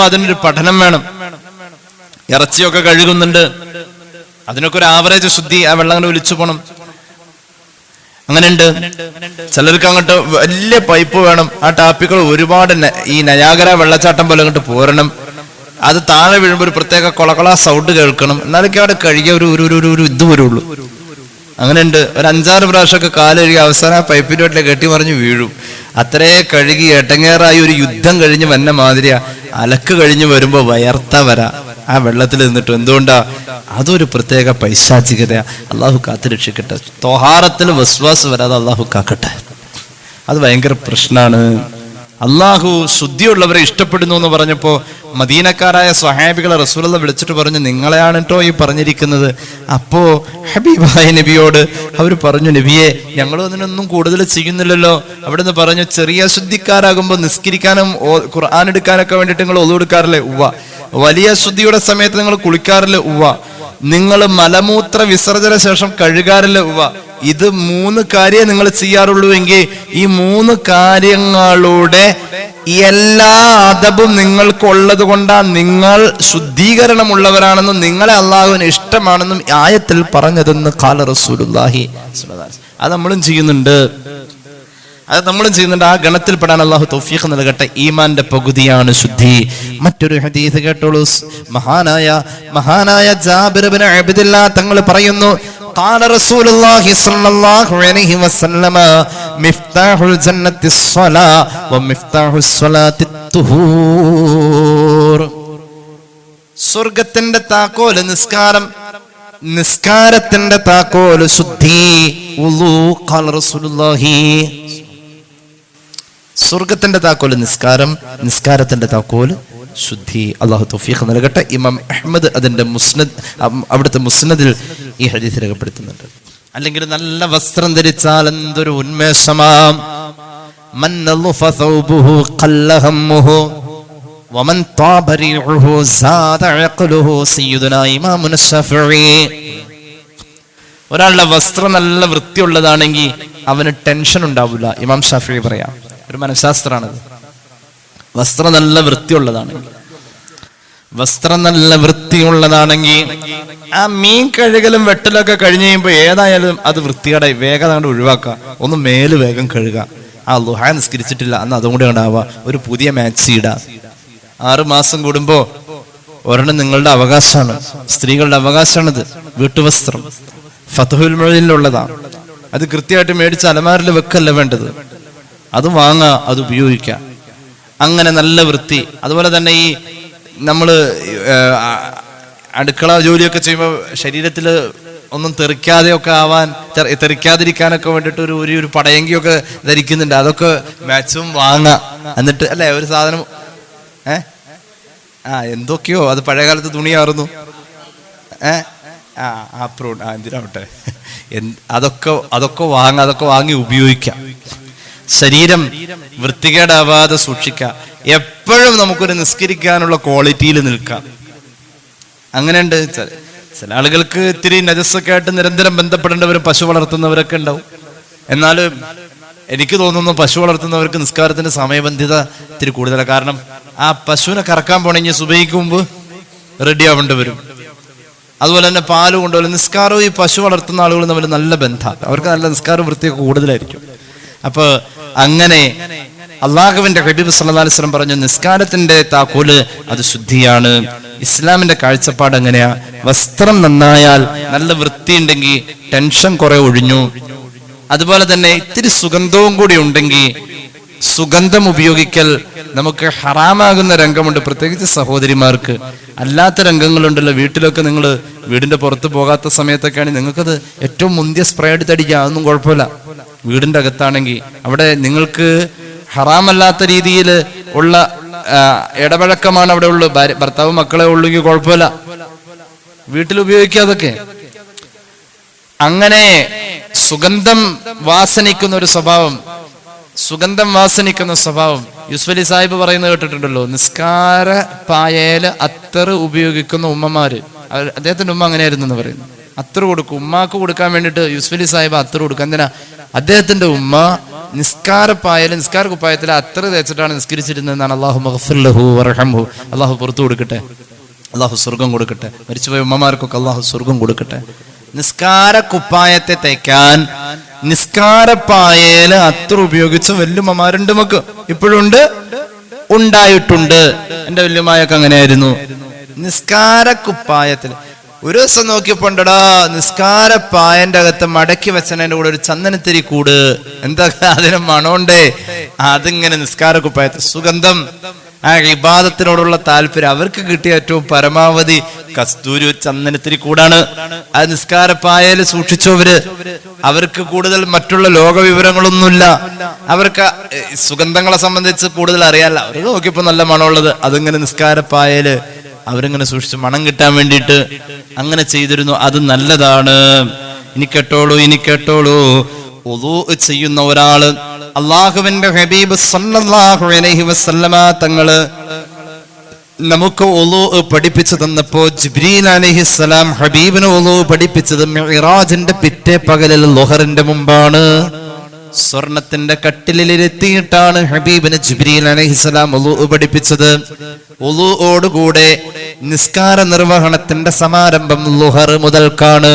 അതിനൊരു പഠനം വേണം. ഇറച്ചിയൊക്കെ കഴുകുന്നുണ്ട്, അതിനൊക്കെ ഒരു ആവറേജ് ശുദ്ധി, ആ വെള്ളം അങ്ങനെ ഒലിച്ചു പോണം. അങ്ങനെയുണ്ട്. ചിലർക്ക് അങ്ങോട്ട് വലിയ പൈപ്പ് വേണം. ആ ടാപ്പികൾ ഒരുപാട് ഈ നയാഗര വെള്ളച്ചാട്ടം പോലെ അങ്ങോട്ട് പോരണം. അത് താഴെ വീഴുമ്പോൾ ഒരു പ്രത്യേക കൊളകൊള സൗണ്ട് കേൾക്കണം. എന്നാലൊക്കെ അവിടെ കഴുകിയ ഒരു ഇത് വരുള്ളൂ. അങ്ങനെയുണ്ട്. ഒരു 5-6 പ്രാവശ്യമൊക്കെ കാലൊഴുകി അവസാനം ആ പൈപ്പിന്റെ വീട്ടിലെ കെട്ടി മറിഞ്ഞ് വീഴും. അത്രേ കഴുകി എട്ടങ്ങേറായി ഒരു യുദ്ധം കഴിഞ്ഞ് വന്ന മാതിരിയാ. അലക്ക് കഴിഞ്ഞ് വരുമ്പോ വയർത്ത വരാ ആ വെള്ളത്തിൽ നിന്നിട്ട്. എന്തുകൊണ്ടാ? അതൊരു പ്രത്യേക പൈശാചികതയാ. അള്ളാഹു കാത്തു രക്ഷിക്കട്ടെ. ത്വഹാറത്തിൽ വസ്വാസ് വരാതെ അള്ളാഹു കാക്കട്ടെ. അത് ഭയങ്കര പ്രശ്നമാണ്. അള്ളാഹു ശുദ്ധിയുള്ളവരെ ഇഷ്ടപ്പെടുന്നു എന്ന് പറഞ്ഞപ്പോ മദീനക്കാരായ സ്വഹാബികളെ റസൂലുള്ളാഹി വിളിച്ചിട്ട് പറഞ്ഞു, നിങ്ങളെയാണ് കേട്ടോ ഈ പറഞ്ഞിരിക്കുന്നത്. അപ്പോ ഹബീബായ നബിയോട് അവർ പറഞ്ഞു, നബിയെ ഞങ്ങളും അതിനൊന്നും കൂടുതൽ ചെയ്യുന്നില്ലല്ലോ. അവിടുന്ന് പറഞ്ഞു, ചെറിയ ശുദ്ധിക്കാരാകുമ്പോൾ നിസ്കരിക്കാനും ഖുർആൻ എടുക്കാനൊക്കെ വേണ്ടിയിട്ട് നിങ്ങൾ ഒളു എടുക്കാറില്ലേ? ഉവ്വ. വലിയ ശുദ്ധിയുടെ സമയത്ത് നിങ്ങൾ കുളിക്കാറില്ലേ? ഉവ്വ. നിങ്ങൾ മലമൂത്ര വിസർജന ശേഷം കഴുകാറില്ലേ? ഉവ്വ. ഇത് 3 കാര്യം നിങ്ങൾ ചെയ്യാറുള്ളൂ എങ്കിൽ ഈ 3 കാര്യങ്ങളുടെ എല്ലാ അദബും നിങ്ങൾക്കുള്ളത് കൊണ്ടാണ് നിങ്ങൾ ശുദ്ധീകരണമുള്ളവരാണെന്നും നിങ്ങളെ അള്ളാഹുവിന് ഇഷ്ടമാണെന്നും ആയത്തിൽ പറഞ്ഞതെന്ന് ഖാല റസൂലുള്ളാഹി. അത് നമ്മളും ചെയ്യുന്നുണ്ട്. ആ ഗണത്തിൽപ്പെടാൻ അള്ളാഹു തൗഫീഖ് നൽകട്ടെ. ഈമാന്റെ പകുതിയാണ് ശുദ്ധി. മറ്റൊരു ഹദീസ് കേട്ടോളൂ. മഹാനായ ജാബിർ ഇബ്നു അബ്ദില്ലാ തങ്ങൾ പറയുന്നു, ഖാല റസൂലുള്ളാഹി സ്വല്ലല്ലാഹു അലൈഹി വസല്ലമ മിഫ്താഹുൽ ജന്നത്തി സ്സലാ വ മിഫ്താഹുസ് സ്വലാത്തി തുഹൂർ. സ്വർഗ്ഗത്തിന്റെ താക്കോൽ നിസ്കാരം, നിസ്കാരത്തിന്റെ താക്കോൽ ശുദ്ധി, വുളു. ഖാല റസൂലുള്ളാഹി. സ്വർഗത്തിന്റെ താക്കോൽ നിസ്കാരം, നിസ്കാരത്തിന്റെ താക്കോൽ ശുദ്ധി. അള്ളാഹു തൗഫീഖ് നൽകട്ടെ. ഇമാം അഹ്മദ് അതിന്റെ അവിടുത്തെ മുസ്നദിൽ ഈ ഹദീസ് രേഖപ്പെടുത്തുന്നുണ്ട്. അല്ലെങ്കിൽ നല്ല വസ്ത്രം ധരിച്ചാൽ എന്തൊരു ഉന്മേഷമാം. മൻ നളുഫ സൗബുഹു ഖല്ല ഹമ്മുഹു വമൻ താബ റീഉഹു സാദ അഖ്ലുഹു. സയ്യിദുനാ ഇമാമുന ശഫഈ. ഒരാളുടെ വസ്ത്രം നല്ല വൃത്തിയുള്ളതാണെങ്കിൽ അവന് ടെൻഷൻ ഉണ്ടാവില്ല. ഇമാം ശഫഈ പറയാം. ഒരു മനഃശാസ്ത്രമാണത്. വസ്ത്രം നല്ല വൃത്തിയുള്ളതാണെങ്കിൽ ആ മീൻ കഴുകലും വെട്ടലൊക്കെ കഴിഞ്ഞ് കഴിയുമ്പോൾ ഏതായാലും അത് വൃത്തിയുടെ വേഗം അങ്ങോട്ട് ഒഴിവാക്കുക. ഒന്ന് മേല് വേഗം കഴുകുക. ആ ളുഹാ നിസ്കരിച്ചിട്ടില്ല അന്ന് അതും കൂടെ ഉണ്ടാവുക. ഒരു പുതിയ മാക്സി ഇടുക. 6 മാസം കൂടുമ്പോ ഒരെണ്ണം നിങ്ങളുടെ അവകാശമാണ്, സ്ത്രീകളുടെ അവകാശമാണിത്. വീട്ടുവസ്ത്രം ഫത്ഹുൽ മുഈനിലുള്ളതാണ്. അത് കൃത്യമായിട്ട് മേടിച്ച് അലമാരിൽ വെക്കല്ല വേണ്ടത്. അത് വാങ്ങുക, അത് ഉപയോഗിക്കുക. അങ്ങനെ നല്ല വൃത്തി. അതുപോലെ തന്നെ ഈ നമ്മള് അടുക്കള ജോലിയൊക്കെ ചെയ്യുമ്പോൾ ശരീരത്തിൽ ഒന്നും തെറിക്കാതെയൊക്കെ ആവാൻ, തെറിക്കാതിരിക്കാനൊക്കെ വേണ്ടിയിട്ട് ഒരു പടയങ്കിയൊക്കെ ധരിക്കുന്നുണ്ട്. അതൊക്കെ മാക്സിമം വാങ്ങുക. എന്നിട്ട് അല്ലേ ഒരു സാധനം എന്തൊക്കെയോ അത് പഴയകാലത്ത് തുണിയായിരുന്നു. എന്തിനാവട്ടെ, അതൊക്കെ വാങ്ങി ഉപയോഗിക്കാം. ശരീരം വൃത്തികേടാവാതെ സൂക്ഷിക്കാം. എപ്പോഴും നമുക്കൊരു നിസ്കരിക്കാനുള്ള ക്വാളിറ്റിയിൽ നിൽക്കാം. അങ്ങനെയുണ്ട്. ചില ആളുകൾക്ക് ഇത്തിരി നജസ്സൊക്കെ ആയിട്ട് നിരന്തരം ബന്ധപ്പെടേണ്ടവരും പശു വളർത്തുന്നവരൊക്കെ ഉണ്ടാവും. എന്നാലും എനിക്ക് തോന്നുന്നു പശു വളർത്തുന്നവർക്ക് നിസ്കാരത്തിന്റെ സമയബന്ധിത ഇത്തിരി കൂടുതലാണ്. കാരണം ആ പശുവിനെ കറക്കാൻ പോണെങ്കിൽ സുബഹിക്ക് മുമ്പ് റെഡി ആവേണ്ടി വരും. അതുപോലെ തന്നെ പാല് കൊണ്ടുപോലെ നിസ്കാരവും ഈ പശു വളർത്തുന്ന ആളുകൾ തമ്മിൽ നല്ല ബന്ധമാണ്. അവർക്ക് നല്ല നിസ്കാരം വൃത്തിയൊക്കെ കൂടുതലായിരിക്കും. അപ്പൊ അങ്ങനെ അള്ളാഹുവിന്റെ ഹബീബ് സല്ലല്ലാഹു അലൈഹി വസല്ലം പറഞ്ഞു, നിസ്കാരത്തിന്റെ താക്കോല് അത് ശുദ്ധിയാണ്. ഇസ്ലാമിന്റെ കാഴ്ചപ്പാട് എങ്ങനെയാ? വസ്ത്രം നന്നായാൽ, നല്ല വൃത്തിയുണ്ടെങ്കിൽ ടെൻഷൻ കുറെ ഒഴിഞ്ഞു. അതുപോലെ തന്നെ ഇത്തിരി സുഗന്ധവും കൂടി ഉണ്ടെങ്കിൽ, സുഗന്ധം ഉപയോഗിക്കൽ നമുക്ക് ഹറാമാകുന്ന രംഗമുണ്ട്, പ്രത്യേകിച്ച് സഹോദരിമാർക്ക്. അല്ലാത്ത രംഗങ്ങളുണ്ടല്ലോ, വീട്ടിലൊക്കെ നിങ്ങൾ വീടിന്റെ പുറത്ത് പോകാത്ത സമയത്തൊക്കെയാണ് നിങ്ങൾക്കത് ഏറ്റവും മുന്തിയ സ്പ്രേ എടുത്തടിക്കുക, അതൊന്നും കുഴപ്പമില്ല. വീടിന്റെ അകത്താണെങ്കിൽ അവിടെ നിങ്ങൾക്ക് ഹറാമല്ലാത്ത രീതിയിൽ ഉള്ള ഇടപഴക്കമാണ് അവിടെ ഉള്ളു, ഭർത്താവ് മക്കളെ ഉള്ളെങ്കിൽ കുഴപ്പമില്ല, വീട്ടിൽ ഉപയോഗിക്കുക അതൊക്കെ. അങ്ങനെ സുഗന്ധം വാസനിക്കുന്ന ഒരു സ്വഭാവം, സുഗന്ധം വാസനിക്കുന്ന സ്വഭാവം. യൂസുഫ് അലി സാഹിബ് പറയുന്നത് കേട്ടിട്ടുണ്ടല്ലോ, നിസ്കാര പായയില് അത്തറ് ഉപയോഗിക്കുന്ന ഉമ്മമാര്. അദ്ദേഹത്തിന്റെ ഉമ്മ അങ്ങനെയായിരുന്നു എന്ന് പറയുന്നു. അത്തറ് കൊടുക്കും, ഉമ്മാക്ക് കൊടുക്കാൻ വേണ്ടിയിട്ട് യൂസുഫ് അലി സാഹിബ് അത്തറ് കൊടുക്കുക. എന്തിനാ? അദ്ദേഹത്തിന്റെ ഉമ്മ നിസ്കാര പായല്, നിസ്കാര കുപ്പായത്തിൽ അത്തറ് തേച്ചിട്ടാണ് നിസ്കരിച്ചിരുന്നതെന്നാണ്. അള്ളാഹു മഗ്ഫിർ ലഹു വറഹംഹു, അള്ളാഹു പുറത്തു കൊടുക്കട്ടെ, അള്ളാഹു സ്വർഗം കൊടുക്കട്ടെ, മരിച്ചുപോയ ഉമ്മമാർക്കൊക്കെ അള്ളാഹു സ്വർഗം കൊടുക്കട്ടെ. നിസ്കാര കുപ്പായത്തെ തേക്കാൻ നിസ്കാര പായയില് അത്തർ ഉപയോഗിച്ച് വല്യമ്മമാരുണ്ട്, നമുക്ക് ഇപ്പോഴും ഉണ്ട്, ഉണ്ടായിട്ടുണ്ട്. എന്റെ വല്യമ്മയൊക്കെ അങ്ങനെയായിരുന്നു. നിസ്കാര കുപ്പായത്തിൽ ഒരു ദിവസം നോക്കിയപ്പോണ്ടടാ, നിസ്കാര പായന്റെ അകത്ത് മടക്കി വെച്ചതിന്റെ കൂടെ ഒരു ചന്ദനത്തിരി കൂട്. എന്താ അതിന് മണമുണ്ടേ, അതിങ്ങനെ നിസ്കാര കുപ്പായത്തിൽ സുഗന്ധം. ആ ഇബാദത്തിനോടുള്ള താല്പര്യം അവർക്ക് കിട്ടിയ ഏറ്റവും പരമാവധി കസ്തൂരി ചന്ദനത്തിരി കൂടാണ്. അത് നിസ്കാരപ്പായയിൽ സൂക്ഷിച്ചവര്, അവർക്ക് കൂടുതൽ മറ്റുള്ള ലോക വിവരങ്ങളൊന്നുമില്ല, അവർക്ക് സുഗന്ധങ്ങളെ സംബന്ധിച്ച് കൂടുതൽ അറിയാല്ല. അവർ നോക്കിയപ്പോ നല്ല മണമുള്ളത് അതിങ്ങനെ നിസ്കാരപ്പായല് അവരിങ്ങനെ സൂക്ഷിച്ച് മണം കിട്ടാൻ വേണ്ടിയിട്ട് അങ്ങനെ ചെയ്തിരുന്നു. അത് നല്ലതാണ്. ഇനി കേട്ടോളൂ, വുളൂ ചെയ്യുന്ന ഒരാള്, അള്ളാഹുവിന്റെ ഹബീബ് സല്ലല്ലാഹു അലൈഹി വസല്ലമ തങ്ങള് നമുക്ക് വുളൂ പഠിപ്പിച്ചു തന്നപ്പോ, ജിബ്രീൽ അലൈഹിസ്സലാം ഹബീബിന് വുളൂ പഠിപ്പിച്ചത് മിഅ്റാജിന്റെ പിറ്റേ പകലിൽ ളുഹറിന്റെ മുമ്പാണ്. സ്വർണത്തിന്റെ കട്ടിലിരുത്തിയിട്ടാണ് ഹബീബിന് ജിബ്രീൽ അലൈഹിസ്സലാം വുളൂ പഠിപ്പിച്ചത്. വുളൂഓടുകൂടെ നിസ്കാര നിർവഹണത്തിന്റെ സമാരംഭം ളുഹർ മുതൽക്കാണ്.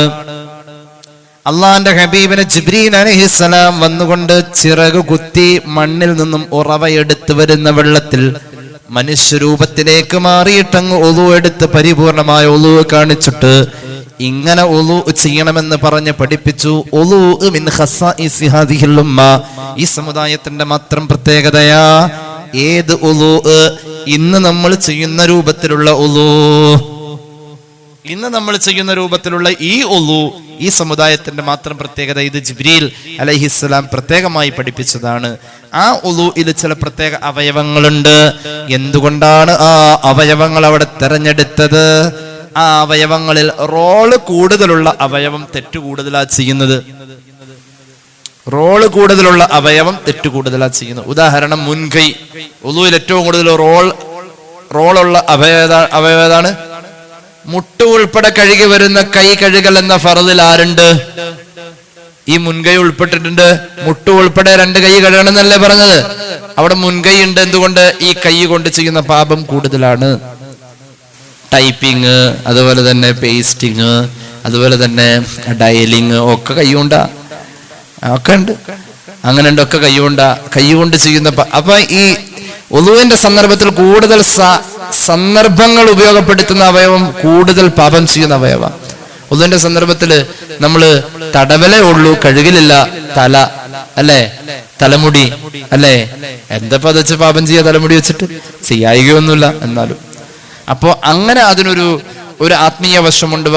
അള്ളാന്റെ ഹബീബിന് ജിബ്രീൽ അലൈഹിസ്സലാം വന്നുകൊണ്ട് ചിറക് കുത്തി മണ്ണിൽ നിന്നും ഉറവയെടുത്ത് വരുന്ന വെള്ളത്തിൽ മനുഷ്യരൂപത്തിലേക്ക് മാറിയിട്ടങ്ങ് ഒളു എടുത്ത് പരിപൂർണമായ ഒളു കാണിച്ചിട്ട് ഇങ്ങനെ ഒളു ചെയ്യണമെന്ന് പറഞ്ഞ് പഠിപ്പിച്ചു. ഒളു മിൻ ഖസാഇസി ഹാദിഹിൽ ഉമ്മ, ഈ സമുദായത്തിന്റെ മാത്രം പ്രത്യേകതയാ. ഏത് ഒളു? ഇന്ന് നമ്മൾ ചെയ്യുന്ന രൂപത്തിലുള്ള ഒളു, ഇന്ന് നമ്മൾ ചെയ്യുന്ന രൂപത്തിലുള്ള ഈ ഒളു ഈ സമുദായത്തിന്റെ മാത്രം പ്രത്യേകത. ഇത് ജിബ്രീൽ അലൈഹിസ്സലാം പ്രത്യേകമായി പഠിപ്പിച്ചതാണ്. ആ ഒളുഇൽ ചില പ്രത്യേക അവയവങ്ങളുണ്ട്. എന്തുകൊണ്ടാണ് ആ അവയവങ്ങൾ അവിടെ തെരഞ്ഞെടുത്തത്? ആ അവയവങ്ങളിൽ റോള് കൂടുതലുള്ള അവയവം തെറ്റ് കൂടുതലാ ചെയ്യുന്നത്. റോള് കൂടുതലുള്ള അവയവം തെറ്റ് കൂടുതലാ ചെയ്യുന്നത്. ഉദാഹരണം, മുൻകൈ. ഒളുഇൽ ഏറ്റവും കൂടുതൽ റോളുള്ള അവയവതാണ് മുട്ട് ഉൾപ്പെടെ കഴുകി വരുന്ന കൈ കഴുകൽ എന്ന ഫർദിൽ ആരുണ്ട്? ഈ മുൻകൈ ഉൾപ്പെട്ടിട്ടുണ്ട്. മുട്ട് ഉൾപ്പെടെ 2 കൈ കഴുകണം എന്നല്ലേ പറഞ്ഞത്? അവിടെ മുൻകൈ ഉണ്ട്. എന്തുകൊണ്ട്? ഈ കൈ കൊണ്ട് ചെയ്യുന്ന പാപം കൂടുതലാണ്. ടൈപ്പിങ്, അതുപോലെ തന്നെ പേസ്റ്റിങ്, അതുപോലെ തന്നെ ഡയലിങ് ഒക്കെ കൈകൊണ്ടാ, ഒക്കെ ഉണ്ട്. അങ്ങനെ ഉണ്ട്, ഒക്കെ കൈകൊണ്ട് ചെയ്യുന്ന. അപ്പൊ ഈ വുളൂവിന്റെ സന്ദർഭത്തിൽ കൂടുതൽ സന്ദർഭങ്ങൾ ഉപയോഗപ്പെടുത്തുന്ന അവയവം കൂടുതൽ പാപം ചെയ്യുന്ന അവയവ. വുളൂവിന്റെ സന്ദർഭത്തിൽ നമ്മള് തടവലേ ഉള്ളൂ, കഴുകലില്ല. തല അല്ലേ, തലമുടി അല്ലേ, എന്താ വെച്ച് പാപം ചെയ്യാ? തലമുടി വെച്ചിട്ട് ചെയ്യായികയൊന്നുമില്ല എന്നാലും. അപ്പോ അങ്ങനെ അതിനൊരു ആത്മീയ വശമുണ്ട്.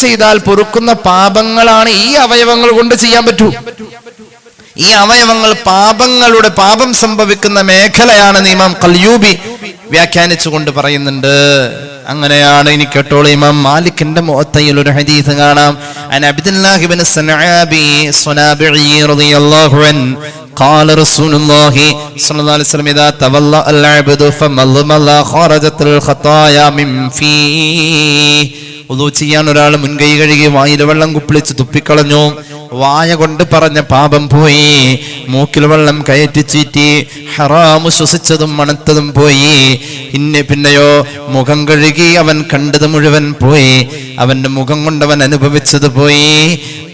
ചെയ്താൽ പൊറുക്കുന്ന പാപങ്ങളാണ് ഈ അവയവങ്ങൾ കൊണ്ട് ചെയ്യാൻ പറ്റൂ. ഈ അവയവങ്ങൾ പാപം സംഭവിക്കുന്ന മേഖലയാണ് ഇമാം ഖൽയൂബി വ്യാഖ്യാനിച്ചുകൊണ്ട് പറയുന്നുണ്ട്. അങ്ങനെയാണ്. ഇനി കേട്ടോളൂ, ഇമാം മാലിക്കിന്റെ മുഅത്തയിൽ ഒരു ഹദീസ് കാണാം. അൻ അബ്ദുല്ലാഹി ഇബ്നു സനാബിഇ റളിയല്ലാഹു അൻഹു قال رسول الله صلى الله عليه وسلم اذا تولى العبد فمضمض خرجت الخطايا من فيه. വുളൂ ചെയ്യാൻ ഒരാൾ മുൻകൈ കഴുകി വായിൽ വെള്ളം കുപ്പിളിച്ച് തുപ്പിക്കളഞ്ഞു. വായ കൊണ്ട് പറഞ്ഞ പാപം പോയി, മൂക്കിൽ വെള്ളം കയറ്റി ചീറ്റി ഹറാമു ശ്വസിച്ചതും മണത്തതും പോയി. പിന്നെയോ മുഖം കഴുകി അവൻ കണ്ടത് മുഴുവൻ പോയി. അവന്റെ മുഖം കൊണ്ടവൻ അനുഭവിച്ചത് പോയി,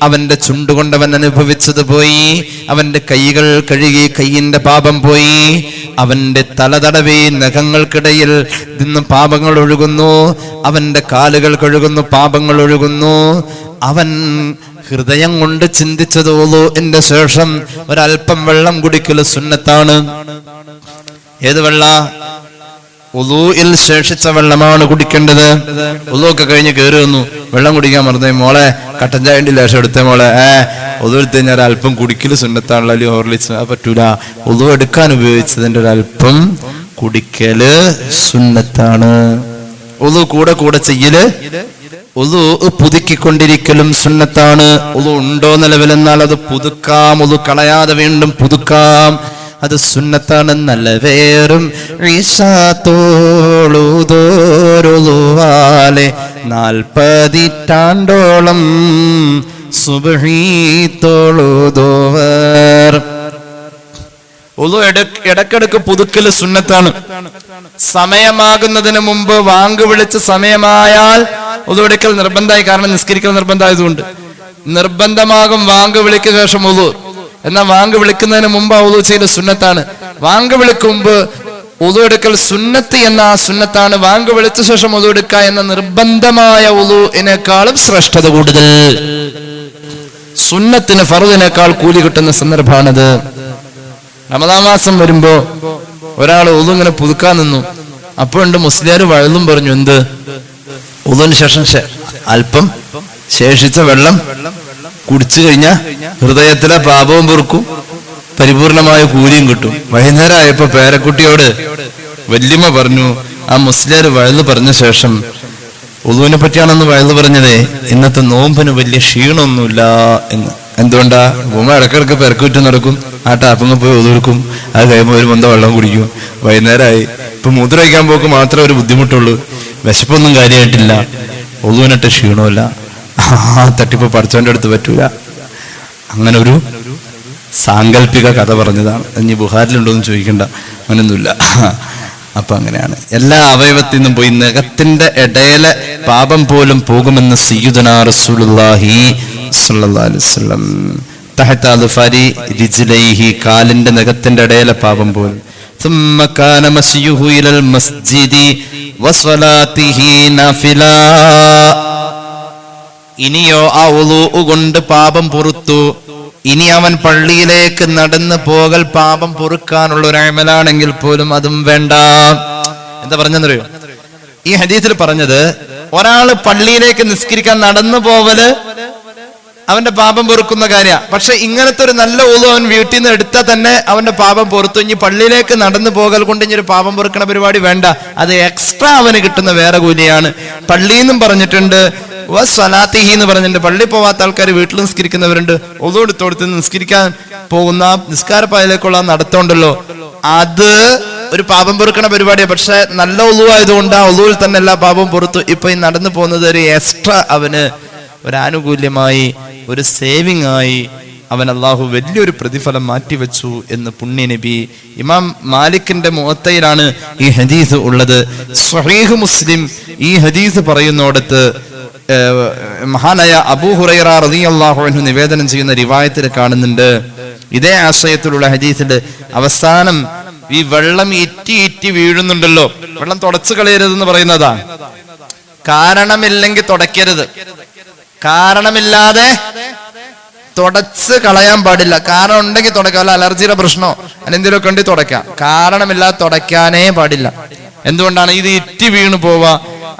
അവന്റെ ചുണ്ടുകൊണ്ടവൻ അനുഭവിച്ചത് പോയി, അവന്റെ കൈകൾ കഴുകി കൈയിന്റെ പാപം പോയി, അവന്റെ തല തടവി നഖങ്ങൾക്കിടയിൽ നിന്ന് പാപങ്ങൾ ഒഴുകുന്നു, അവന്റെ കാലുകൾ കഴുകുന്നു, പാപങ്ങൾ ഒഴുകുന്നു. അവൻ ഹൃദയം കൊണ്ട് ചിന്തിച്ചത് വുളൂഇന്റെ ശേഷം ഒരല്പം വെള്ളം കുടിക്കൽ സുന്നത്താണ്. ഏത് വെള്ള? വുളൂഇൽ ശേഷിച്ച വെള്ളമാണ് കുടിക്കേണ്ടത്. വുളൂ ഒക്കെ കഴിഞ്ഞ് കയറി വന്നു, വെള്ളം കുടിക്കാൻ മറന്നേ മോളെ, കട്ടൻ ചായന്റെ ലേശം എടുത്തേ മോളെ, വുളൂ എടുത്ത് കഴിഞ്ഞാൽ ഒരല്പം കുടിക്കൽ സുന്നത്താണല്ലോ, അല്ലെങ്കിൽ ഹോർലിക്സ് അത് പറ്റൂല. വുളൂ എടുക്കാൻ ഉപയോഗിച്ചതിന്റെ ഒരല്പം കുടിക്കല് സുന്നത്താണ്. വുളൂ കൂടെ കൂടെ ചെയ്യല്, വുളൂ പുതുക്കിക്കൊണ്ടിരിക്കലും സുന്നത്താണ്. വുളൂ ഉണ്ടോ നിലവിലെന്നാൽ അത് പുതുക്കാം, വുളൂ കളയാതെ വീണ്ടും പുതുക്കാം, അത് സുന്നത്താണ്. നല്ല വേറും ഈശാത്തോളുതോരുവാലെ 40 സുബ്ഹി തോളുതോവർ. വുളൂ ഇടക്കിടക്ക് പുതുക്കല് സുന്നത്താണ്. സമയമാകുന്നതിന് മുമ്പ് വാങ്ക് വിളിച്ച സമയമായാൽ വുളൂ എടുക്കൽ നിർബന്ധമായി, കാരണം നിസ്കരിക്കൽ നിർബന്ധമായതുകൊണ്ട്. നിർബന്ധമാകും വാങ്ക് വിളിക്ക് ശേഷം വുളൂ. എന്നാൽ വാങ്ക് വിളിക്കുന്നതിന് മുമ്പ് വുളൂ ചെയ്യൽ സുന്നത്താണ്. വാങ്ക് വിളിക്കുമ്പ് വുളൂ എടുക്കൽ സുന്നത്ത് എന്ന ആ സുന്നത്താണ്. വാങ്ക് വിളിച്ച ശേഷം വുളൂ എടുക്കുക എന്ന നിർബന്ധമായ വുളൂഇനേക്കാളും ശ്രേഷ്ഠത കൂടുതൽ. സുന്നത്തിന് ഫർദിനേക്കാൾ കൂലി കിട്ടുന്ന സന്ദർഭമാണത്. റമദാൻ മാസം വരുമ്പോ ഒരാൾ വുളൂ ഇങ്ങനെ പുതുക്കാൻ നിന്നു. അപ്പോഴുണ്ട് മുസ്ലിയാർ വഴുതും പറഞ്ഞു, എന്ത്? വുളൂവിന് ശേഷം അല്പം ശേഷിച്ച വെള്ളം കുടിച്ചു കഴിഞ്ഞാൽ ഹൃദയത്തിലെ പാപവും പൊറുക്കും, പരിപൂർണമായ കൂലിയും കിട്ടും. വൈകുന്നേരം ആയപ്പോ പേരക്കുട്ടിയോട് വല്യമ്മ പറഞ്ഞു, ആ മുസ്ലിയാർ വഴുതു പറഞ്ഞ ശേഷം, വുളൂവിനെ പറ്റിയാണെന്ന് വഴുതു പറഞ്ഞതേ, ഇന്നത്തെ നോമ്പിന് വലിയ ക്ഷീണമൊന്നുമില്ല എന്ന്. എന്തുകൊണ്ടാ? ഉമ്മ ഇടക്കിടക്ക് പെരക്കുറ്റി നടക്കും, ആ ടാപ്പിങ്ങ് പോയി ഒതുക്കും, അത് കഴിയുമ്പോൾ ഒരു മൊന്ത വെള്ളം കുടിക്കും. വൈകുന്നേരമായി ഇപ്പൊ മൂത്ര വയ്ക്കാൻ പോക്ക് മാത്രമേ ഒരു ബുദ്ധിമുട്ടുള്ളൂ, വിശപ്പൊന്നും കാര്യമായിട്ടില്ല, വുളൂവിനിട്ട് ക്ഷീണമില്ല. തട്ടിപ്പ് പഠിച്ചവന്റെ അടുത്ത് പറ്റൂല. അങ്ങനെ ഒരു സാങ്കല്പിക കഥ പറഞ്ഞതാണ്. ഇനി ബുഹാരിലുണ്ടോ എന്ന് ചോദിക്കണ്ട, അങ്ങനൊന്നുമില്ല. അപ്പൊ അങ്ങനെയാണ്. എല്ലാ അവയവത്തിൽ നിന്നും പോയി നഖത്തിന്റെ ഇടയിലെ പാപം പോലും പോകുമെന്ന് സയ്യിദുനാ റസൂലുള്ളാഹി സ്വല്ലല്ലാഹു അലൈഹി വസല്ലം. തഹത അദ്ഫാരി റിജ്ലൈഹി, കാലിന്റെ നഖത്തിന്റെ ഇടയിലെ പാപം പോലും. ثم كان مسيه الى المسجد وصلاته نافلا. ഇനിയോ ആ വുളൂ കൊണ്ട് പാപം പൊറുത്തു, ഇനി അവൻ പള്ളിയിലേക്ക് നടന്നു പോകൽ പാപം പൊറുക്കാനുള്ള ഒരു അമലാണെങ്കിൽ പോലും അതും വേണ്ട. എന്താ പറഞ്ഞെന്നറിയോ? ഈ ഹദീസിൽ പറഞ്ഞത് ഒരാള് പള്ളിയിലേക്ക് നിസ്കരിക്കാൻ നടന്നു പോവല് അവന്റെ പാപം പൊറുക്കുന്ന കാര്യ. പക്ഷെ ഇങ്ങനത്തെ ഒരു നല്ല വുളൂ അവൻ വീട്ടിൽ നിന്ന് എടുത്താൽ തന്നെ അവന്റെ പാപം പൊറുത്തു. ഇനി പള്ളിയിലേക്ക് നടന്നു പോകൽ കൊണ്ട് ഇനി ഒരു പാപം പൊറുക്കണ പരിപാടി വേണ്ട, അത് എക്സ്ട്രാ അവന് കിട്ടുന്ന വേറെ കൂലിയാണ്. പള്ളിയിൽ നിന്നും പറഞ്ഞിട്ടുണ്ട്, സ്വലാത്തിഹി എന്ന് പറഞ്ഞിട്ടുണ്ട്. പള്ളി പോവാത്ത ആൾക്കാർ വീട്ടിൽ നിസ്കരിക്കുന്നവരുണ്ട്. വുളൂ എടുത്തോടുത്ത് നിസ്കരിക്കാൻ പോകുന്ന നിസ്കാരപ്പായയിലേക്കുള്ള നടത്തമുണ്ടല്ലോ, അത് ഒരു പാപം പൊറുക്കണ പരിപാടിയാണ്. പക്ഷെ നല്ല വുളൂ ആയതുകൊണ്ട് ആ വുളൂവിൽ തന്നെ എല്ലാ പാപവും പൊറുത്തു. ഇപ്പൊ ഈ നടന്നു പോകുന്നത് ഒരു എക്സ്ട്രാ അവന് ഒരു ആനുകൂല്യമായി, ഒരു സേവിങ് ആയി അവൻ അള്ളാഹു വലിയൊരു പ്രതിഫലം മാറ്റിവെച്ചു എന്ന് പുണ്യ നബി. ഇമാം മാലിക്കിന്റെ മുഅത്തയിലാണ് ഈ ഹദീസ് ഉള്ളത്. സ്വഹീഹ് മുസ്ലിം ഈ ഹദീസ് പറയുന്നിടത്ത് മഹാനായ അബൂ ഹുറൈറ റളിയല്ലാഹു അൻഹു നിവേദനം ചെയ്യുന്ന റിവായത്തിൽ കാണുന്നുണ്ട്, ഇതേ ആശയത്തിലുള്ള ഹദീസിൽ അവസാനം ഈ വെള്ളം ഇറ്റി വീഴുന്നുണ്ടല്ലോ, വെള്ളം തുടച്ചു കളയരുതെന്ന് പറയുന്നതാ. കാരണമില്ലെങ്കിൽ തുടയ്ക്കരുത്, കാരണമില്ലാതെ തുടച്ച് കളയാൻ പാടില്ല. കാരണം ഉണ്ടെങ്കിൽ തുടക്കാം, അല്ല അലർജിയുടെ പ്രശ്നമോ എന്തെങ്കിലുമൊക്കെ ഉണ്ടെങ്കിൽ തുടയ്ക്കാം. കാരണമില്ലാതെ തുടയ്ക്കാനേ പാടില്ല. എന്തുകൊണ്ടാണ്? ഇത് ഇറ്റി വീണു പോവാ,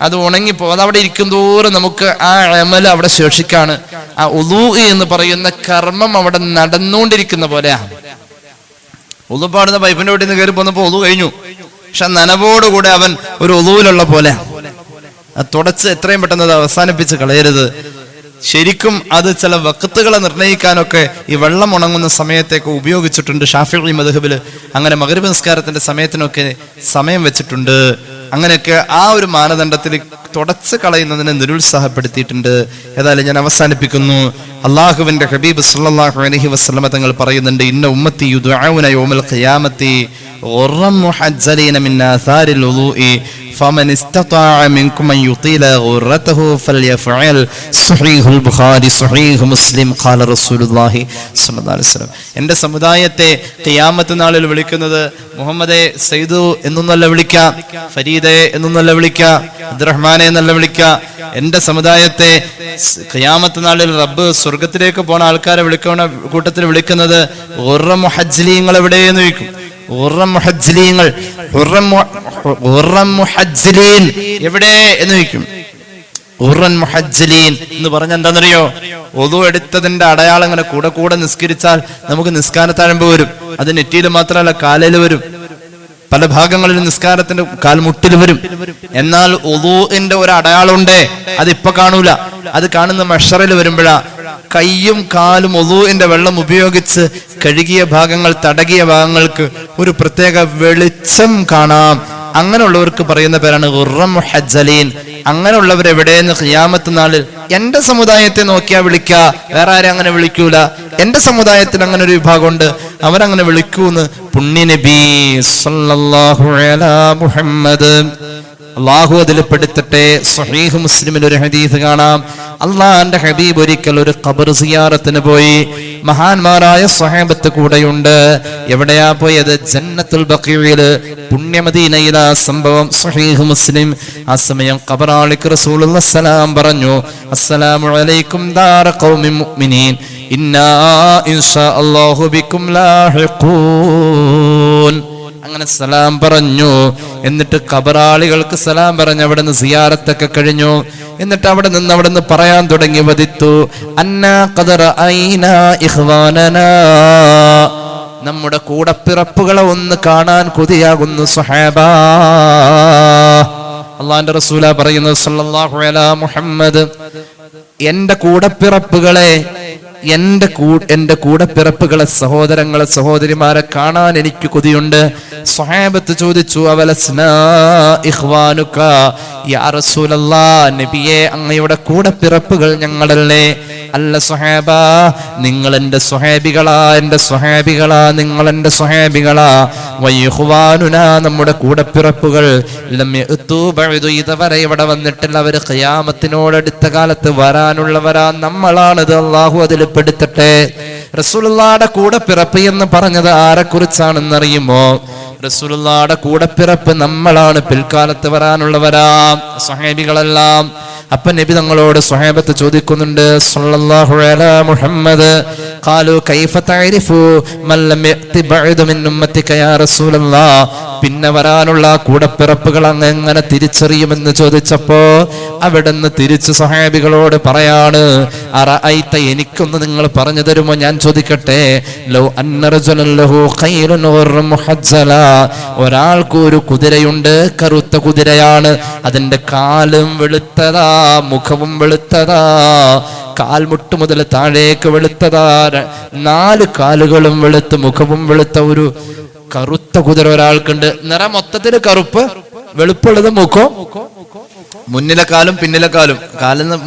അത് ഉണങ്ങിപ്പോ, അത് അവിടെ ഇരിക്കും തോറും നമുക്ക് ആ അമല് അവിടെ ശേഷിക്കാണ്. ആ വുളൂ എന്ന് പറയുന്ന കർമ്മം അവിടെ നടന്നുകൊണ്ടിരിക്കുന്ന പോലെയാ. വുളൂ പാടുന്ന പൈപ്പിന്റെ വീട്ടിൽ നിന്ന് കയറി പോന്നപ്പോ വുളൂ കഴിഞ്ഞു, പക്ഷെ നനവോടുകൂടെ അവൻ ഒരു വുളൂവിലുള്ള പോലെ. അത് തുടച്ച് എത്രയും പെട്ടെന്ന് അത് അവസാനിപ്പിച്ച് കളയരുത്. ശരിക്കും അത് ചില വഖ്തുകളെ നിർണ്ണയിക്കാനൊക്കെ ഈ വെള്ളം ഉണങ്ങുന്ന സമയത്തേക്ക് ഉപയോഗിച്ചിട്ടുണ്ട്. ഷാഫിഈ മദ്ഹബില് അങ്ങനെ മഗ്രിബ് നിസ്കാരത്തിന്റെ സമയത്തിനൊക്കെ സമയം വെച്ചിട്ടുണ്ട്. അങ്ങനെയൊക്കെ ആ ഒരു മാനദണ്ഡത്തിൽ തുടച്ചു കളയുന്നതിനെ നിരുത്സാഹപ്പെടുത്തിയിട്ടുണ്ട്. ഏതായാലും ഞാൻ അവസാനിപ്പിക്കുന്നു. അള്ളാഹുവിന്റെ ഹബീബ് സല്ലല്ലാഹു അലൈഹി വസല്ലമ തങ്ങൾ പറയുന്നുണ്ട്, ഇന്ന ഉമ്മത്തി യുദ്ഉന യൗമൽ ഖിയാമത്തി ഗുർറൻ മുഹജ്ജലീന മിൻ ആഥാരിൽ വുളൂഇ ഫമൻ ഇസ്തതാഅ മിൻകും അൻ യുതീല ഗുർറതഹു ഫൽയഫഅൽ. സ്വഹീഹുൽ ബുഖാരി സ്വഹീഹ് മുസ്ലിം ഖാല റസൂലുള്ളാഹി സ്വല്ലല്ലാഹു അലൈഹി വസല്ലം. എൻ്റെ സമുദായത്തെ ഖിയാമത്ത് നാളിൽ വിളിക്കുന്നത് മുഹമ്മദേ സയ്യിദു എന്നൊന്നല്ല വിളിക്കുക, ഫരീദെ എന്നൊന്നല്ല വിളിക്കുക, അബ്ദുറഹ്മാനെ എന്നല്ല വിളിക്കുക. എൻ്റെ സമുദായത്തെ ഖിയാമത്ത് നാളിൽ റബ്ബ് സ്വർഗത്തിലേക്ക് പോണ ആൾക്കാരെ വിളിക്കുന്ന കൂട്ടത്തിൽ വിളിക്കുന്നത് ഗുർറ മുഹജ്ജലീങ്ങൾ എവിടെയെന്ന് ചോദിക്കും. എവിടെ എന്ന് ചോദിക്കും. ഖുർആൻ മുഹജ്ജലീൻ എന്ന് പറഞ്ഞ എന്താണെന്നറിയോ? ഒളു എടുത്തതിന്റെ അടയാളം ഇങ്ങനെ കൂടെ കൂടെ നിസ്കരിച്ചാൽ നമുക്ക് നിസ്കാരത്താഴമ്പ് വരും. അത് നെറ്റിയിൽ മാത്രമല്ല കാലിൽ വരും, പല ഭാഗങ്ങളിലും നിസ്കാരത്തിന്റെ കാൽമുട്ടിൽ വരും. എന്നാൽ ഒളൂഇന്റെ ഒരു അടയാളമുണ്ടേ, അതിപ്പോ കാണൂല. അത് കാണുന്ന മഹ്ശറിൽ വരുമ്പോഴാ കയ്യും കാലും ഒളൂഇന്റെ വെള്ളം ഉപയോഗിച്ച് കഴുകിയ ഭാഗങ്ങൾ, തടകിയ ഭാഗങ്ങൾക്ക് ഒരു പ്രത്യേക വെളിച്ചം കാണാം. അങ്ങനെയുള്ളവർക്ക് പറയുന്ന പേരാണ് ഗുർറൻ മുഹജ്ജലീൻ. അങ്ങനെയുള്ളവരെവിടെയെന്ന് ഖിയാമത്ത് നാളിൽ എന്റെ സമുദായത്തെ നോക്കിയാ വിളിക്കുക, വേറെ ആരും അങ്ങനെ വിളിക്കൂല. എന്റെ സമുദായത്തിൽ അങ്ങനെ ഒരു വിഭാഗമുണ്ട്, അവരങ്ങനെ വിളിക്കൂന്ന് പുണ്യ നബി സല്ലല്ലാഹു അലാ മുഹമ്മദ്. അള്ളാഹു അതിൽ പെടുത്തട്ടെ. സ്വഹീഹ് മുസ്ലിമിൽ ഒരു ഹദീസ് കാണാം. അള്ളാന്റെ ഹബീബ് ഒരിക്കൽ ഒരു ഖബർ സിയാറത്തിന് പോയി. മഹാന്മാരായ സ്വഹാബത്ത് കൂടെയുണ്ട്. എവിടെയാ പോയത്? ജന്നത്തുൽ ബഖീഇല്, പുണ്യമദീനയിലെ ആ സംഭവം സ്വഹീഹ് മുസ്ലിം. ആ സമയം ഖബറാളിക്ക് റസൂലുള്ളാഹി സലാം പറഞ്ഞു, അസ്സലാമു അലൈക്കും ദാറ ഖൗമി മുഅ്മിനീൻ ഇന്നാ ഇൻഷാ അല്ലാഹു ബിക്കും ലാഹിഖൂൻ. അങ്ങനെ സലാം പറഞ്ഞു. എന്നിട്ട് ഖബറാളികൾക്ക് സലാം പറഞ്ഞ് അവിടെ നിന്ന് സിയാറത്തൊക്കെ കഴിഞ്ഞു. എന്നിട്ട് അവിടെ നിന്ന് പറയാൻ തുടങ്ങി, വദിത്തു അന്നാ ഖദറ ഐനാ ഇഖ്വാനനാ, നമ്മുടെ കൂടപ്പിറപ്പുകളെ ഒന്ന് കാണാൻ കൊതിയാകുന്നു സ്വഹാബാ. അള്ളാന്റെ റസൂല പറയുന്നത് സല്ലല്ലാഹു അലാ മുഹമ്മദ്, എന്റെ കൂടപ്പിറപ്പുകളെ, എന്റെ കൂടപ്പിറപ്പുകളെ, സഹോദരങ്ങളെ, സഹോദരിമാരെ കാണാൻ എനിക്ക് കൊതിയുണ്ട്. സ്വഹാബത്ത് ചോദിച്ചു, അവലസ്നാ ഇഖ്വാനുക യാ റസൂലല്ലാഹ്, നബിയേ അങ്ങയുടെ കൂടപ്പിറപ്പുകൾ ഞങ്ങളല്ലേ? അല്ല സ്വഹാബാ, നിങ്ങൾ എന്റെ സ്വഹാബികളാ, എന്റെ സ്വഹാബികളാ, നിങ്ങൾ എന്റെ സ്വഹാബികളാ. വയഖ്വാനുനാ, നമ്മുടെ കൂടപ്പിറപ്പുകൾ ലം യഅതു ബഅദു, ഇതുവരെ ഇവിടെ വന്നിട്ടില്ല. അവർ ഖിയാമത്തിനോടടുത്ത കാലത്ത് വരാനുള്ളവരാ, നമ്മളാണിത്. അല്ലാഹു അതിൽ പെടുത്തട്ടെ. റസൂലുള്ളാഹിയുടെ കൂടപ്പിറപ്പ് എന്ന് പറഞ്ഞത് ആരെക്കുറിച്ചാണെന്നറിയുമോ? റസൂലുള്ളാഹിയുടെ കൂടപ്പിറപ്പ് നമ്മളാണ്, പിൽക്കാലത്ത് വരാനുള്ളവരാ, സ്വഹാബികളെല്ലാം. അപ്പൊ നബി തങ്ങളോട് സ്വഹാബത്ത് ചോദിക്കുന്നുണ്ട്, സല്ലല്ലാഹു അലാ മുഹമ്മദ്, ഖാലു കൈഫ തഅരിഫു മൻ ലം യഅതി ബഅദു മിൻ ഉമ്മത്തിക യാ റസൂലല്ലാഹ്, പിന്നെ വരാനുള്ള കൂടപ്പിറപ്പുകൾ അങ്ങ് എങ്ങനെ തിരിച്ചറിയുമെന്ന് ചോദിച്ചപ്പോ അവിടുന്ന് തിരിച്ചു സ്വഹാബികളോട് പറയാണ്, അറഅയ്ത, എനിക്കൊന്ന് നിങ്ങൾ പറഞ്ഞു തരുമോ? ഞാൻ ചോദിക്കട്ടെ. ലൗ അന്ന റജുലൻ ലഹു ഖൈലുൻ ഗുർറുൻ മുഹജ്ജല, ഒരാൾക്ക് ഒരു കുതിരയുണ്ട്, കറുത്ത കുതിരയാണ്, അതിന്റെ കാലും വെളുത്തതാ, മുഖവും വെളുത്തതാ, കാൽമുട്ട് മുതൽ താഴേക്ക് വെളുത്തതാ, 4 കാലുകളും വെളുത്ത് മുഖവും വെളുത്ത ഒരു കറുത്ത കുതിര ഒരാൾക്കുണ്ട്. നിറം മൊത്തത്തില് കറുപ്പ്, വെളുപ്പുള്ളത് മുഖം, മുന്നിലെ കാലും പിന്നിലെ കാലും.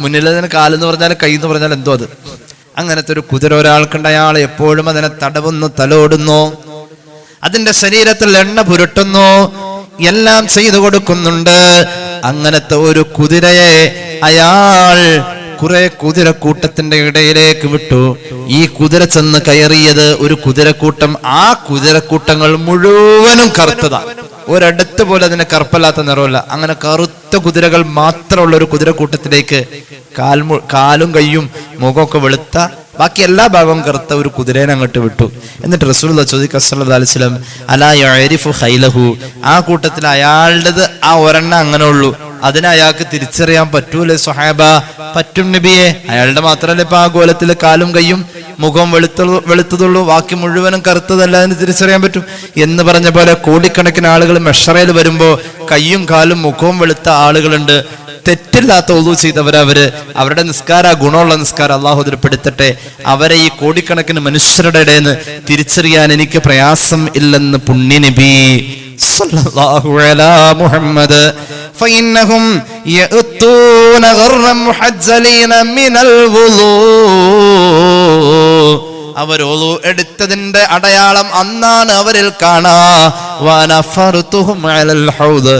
മുന്നിലെ കാലെന്ന് പറഞ്ഞാൽ കൈ എന്ന് പറഞ്ഞാൽ എന്തോ അത്. അങ്ങനത്തെ ഒരു കുതിര ഒരാൾക്കുണ്ട്. അയാൾ എപ്പോഴും അതിനെ തടവുന്നു, തലോടുന്നു, അതിന്റെ ശരീരത്തിൽ എണ്ണ പുരട്ടുന്നു, എല്ലാം ചെയ്തു കൊടുക്കുന്നുണ്ട്. അങ്ങനത്തെ ഒരു കുതിരയെ അയാൾ കുറെ കുതിരക്കൂട്ടത്തിന്റെ ഇടയിലേക്ക് വിട്ടു. ഈ കുതിര ചെന്ന് കയറിയത് ഒരു കുതിരക്കൂട്ടം, ആ കുതിരക്കൂട്ടങ്ങൾ മുഴുവനും കറുത്തതാ. ഒരിടത്ത് പോലെ അതിന് കറുപ്പല്ലാത്ത നിറമില്ല. അങ്ങനെ കറുത്ത കുതിരകൾ മാത്രമുള്ള ഒരു കുതിരക്കൂട്ടത്തിലേക്ക് കാലും കയ്യും മുഖമൊക്കെ വെളുത്ത, ബാക്കി എല്ലാ ഭാഗവും കറുത്ത ഒരു കുതിരേനെ അങ്ങോട്ട് വിട്ടു. എന്നിട്ട് റസൂലുള്ളാഹി ചോദിക്കുക സല്ലല്ലാഹു അലൈഹി വസല്ലം, അലാ യഅരിഫു ഖൈലഹു, ആ കൂട്ടത്തിൽ അയാളുടേത് ആ ഒരെണ്ണം അങ്ങനെ ഉള്ളൂ, അതിനെ അയാൾക്ക് തിരിച്ചറിയാൻ പറ്റൂലേ സ്വഹാബ? പറ്റും നബിയെ, അയാളുടെ മാത്രമല്ല ഇപ്പൊ ആ കോലത്തില് കാലും കയ്യും മുഖം വെളുത്തതുള്ളൂ, ബാക്കി മുഴുവനും കറുത്തതല്ല, അതിന് തിരിച്ചറിയാൻ പറ്റും എന്ന് പറഞ്ഞ പോലെ കോടിക്കണക്കിന് ആളുകൾ മെഷറയിൽ വരുമ്പോ കയ്യും കാലും മുഖവും വെളുത്ത ആളുകളുണ്ട്. തെറ്റില്ലാത്ത ഒളു ചെയ്തവരവര്, അവരുടെ നിസ്കാര ഗുണമുള്ള നിസ്കാരം അള്ളാഹു അതിൽ പെടുത്തട്ടെ. അവരെ ഈ കോടിക്കണക്കിന് മനുഷ്യരുടെ ഇടയിൽ നിന്ന് തിരിച്ചറിയാൻ എനിക്ക് പ്രയാസം ഇല്ലെന്ന് പുണ്യ നബി സല്ലല്ലാഹു അലാ മുഹമ്മദ് ഫഇന്നഹും യഅതൂന ഗർറൻ മുഹജ്ജലീന മിനൽ വുളൂ. അവർ ഒളു എടുത്തതിന്റെ അടയാളം അന്നാണ് അവരിൽ കാണാ. വനഫർതുഹും അലൽ ഹൗദ്,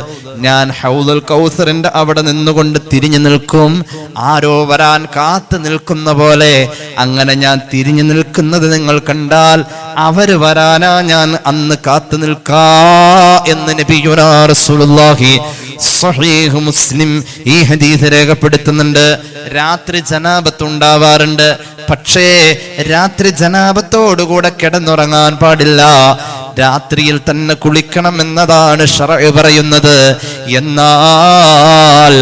ഞാൻ ഹൗദുൽ കൗസറിന്റെ അവിടെ നിന്നുകൊണ്ട് തിരിഞ്ഞു നിൽക്കും, ആരോ വരാൻ കാത്തു നിൽക്കുന്ന പോലെ. അങ്ങനെ ഞാൻ തിരിഞ്ഞു നിൽക്കുന്നത് നിങ്ങൾ കണ്ടാൽ അവര് വരാനാ ഞാൻ അന്ന് കാത്തു നിൽക്കാ എന്ന് നബിയുനാ റസൂലുള്ളാഹി സ്വഹീഹ് മുസ്ലിം ഈ ഹദീസ് രേഖപ്പെടുത്തുന്നുണ്ട്. രാത്രി ജനാബത്ത് ഉണ്ടാവാറുണ്ട്, പക്ഷേ രാത്രി ജനാബത്തോടുകൂടെ കിടന്നുറങ്ങാൻ പാടില്ല. രാത്രിയിൽ തന്നെ കുളിക്കണം എന്നതാണ് ശറഅ് പറയുന്നത്. എന്നാൽ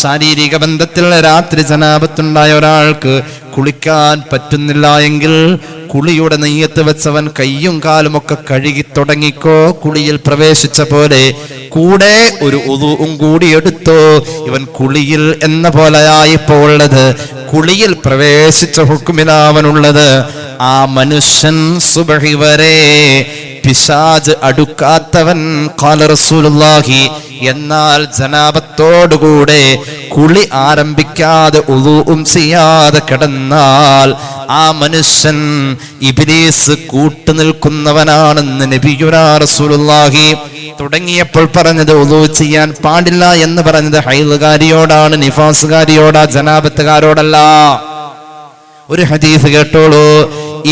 ശാരീരിക ബന്ധത്തിൽ രാത്രി ജനാബത്തുണ്ടായ ഒരാൾക്ക് കുളിക്കാൻ പറ്റുന്നില്ല എങ്കിൽ കുളിയുടെ നെയ്യത്ത് വെച്ചവൻ കയ്യും കാലുമൊക്കെ കഴുകി തുടങ്ങിക്കോ. കുളിയിൽ പ്രവേശിച്ച പോലെ കൂടെ ഒരു ഉളൂഉം കൂടി എടുത്തോ. ഇവൻ കുളിയിൽ എന്ന പോലെയായിപ്പോ ഉള്ളത്, കുളിയിൽ പ്രവേശിച്ച ഹുക്മിലാവനുള്ളത്. ആ മനുഷ്യൻ സുബ്ഹി വരെ പിശാച് അടുക്കാത്തവൻ ഖാല റസൂലുള്ളാഹി. എന്നാൽ ജനാബത്തോടുകൂടെ കുളി ആരംഭിക്കാതെ ഉളൂഉം ചെയ്യാതെ കിടന്നാൽ ആ മനുഷ്യൻ ഇബ്ലീസ് കൂട്ടുനിൽക്കുന്നവനാണെന്ന് നബിയുനാ റസൂലുള്ളാഹി. തുടങ്ങിയപ്പോൾ പറഞ്ഞത് ഉളൂ ചെയ്യാൻ പാടില്ല എന്ന് പറഞ്ഞത് ഹൈലുകാരിയോടാണ്, നിഫാസുകാരിയോടാ, ജനാബത്തുകാരോടല്ല. ഒരു ഹദീസ് കേട്ടോളൂ.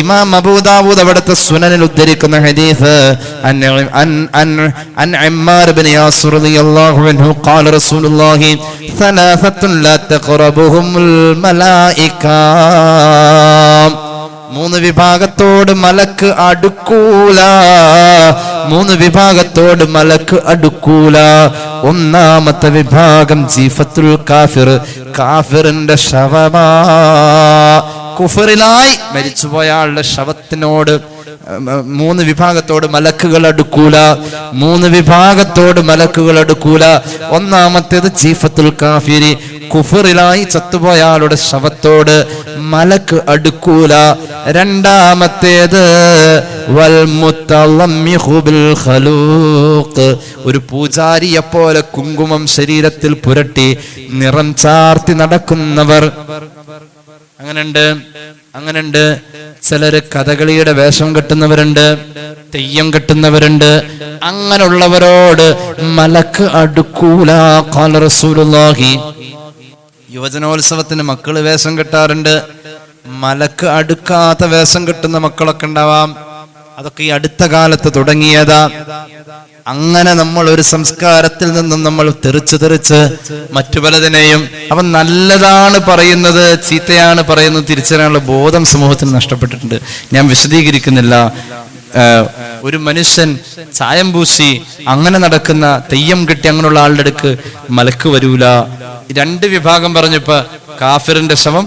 ഇമാം അബൂ ദാവൂദ് അവിടുത്തെ സുനനിൽ ഉദ്ധരിക്കുന്ന ഹദീസ് അൻ അമ്മാർ ഇബ്നു യാസിർ റളിയല്ലാഹു അൻഹു ഖാല റസൂലുള്ളാഹി സലാസത്തുൻ ലാ തഖറബുഹുൽ മലായിക. മൂന്ന് വിഭാഗത്തോട് മലക്ക് അടുക്കൂല, മൂന്ന് വിഭാഗത്തോട് മലക്ക് അടുക്കൂല. ഒന്നാമത്തെ വിഭാഗം ജീഫത്തുൽ കാഫിർ, കാഫിറിന്റെ ശവമാ. കുഫറിലായി മരിച്ചുപോയ ആളുടെ ശവത്തിനോട് മൂന്ന് വിഭാഗത്തോട് മലക്കുകൾ അടുക്കൂല, മൂന്ന് വിഭാഗത്തോട് മലക്കുകൾ അടുക്കൂല. ഒന്നാമത്തേത് ജീഫത്തുൽ കാഫിരി, കുഫറിലായി ചത്തുപോയ ആളുടെ ശവത്തോട് മലക്ക് അടുക്കൂല. രണ്ടാമത്തേത് വൽ മുതളമ്മിഹു ബിൽ ഖലൂഖ്, ഒരു പൂജാരിയെ പോലെ കുങ്കുമം ശരീരത്തിൽ പുരട്ടി നിറം ചാർത്തി നടക്കുന്നവർ. അങ്ങനെയുണ്ട്. ചിലര് കഥകളിയുടെ വേഷം കെട്ടുന്നവരുണ്ട്, തെയ്യം കെട്ടുന്നവരുണ്ട്. അങ്ങനെയുള്ളവരോട് മലക്ക് അടുക്കൂല ഖാല റസൂലുള്ളാഹി. യുവജനോത്സവത്തിന് മക്കള് വേഷം കെട്ടാറുണ്ട്, മലക്ക് അടുക്കാത്ത വേഷം കെട്ടുന്ന മക്കളൊക്കെ ഉണ്ടാവാം. അതൊക്കെ ഈ അടുത്ത കാലത്ത് തുടങ്ങിയതാ. അങ്ങനെ നമ്മൾ ഒരു സംസ്കാരത്തിൽ നിന്നും നമ്മൾ തെറിച്ച് മറ്റു പലതിനെയും അവൻ നല്ലതാണ് പറയുന്നത് ചീത്തയാണ് പറയുന്നത് തിരിച്ചറിയാനുള്ള ബോധം സമൂഹത്തിന് നഷ്ടപ്പെട്ടിട്ടുണ്ട്. ഞാൻ വിശദീകരിക്കുന്നില്ല. ഒരു മനുഷ്യൻ ചായം പൂശി അങ്ങനെ നടക്കുന്ന തെയ്യം കെട്ടി അങ്ങനെയുള്ള ആളുടെ അടുക്ക് മലക്ക് വരൂല. രണ്ട് വിഭാഗം പറഞ്ഞപ്പോ കാഫിറിന്റെ ശവം,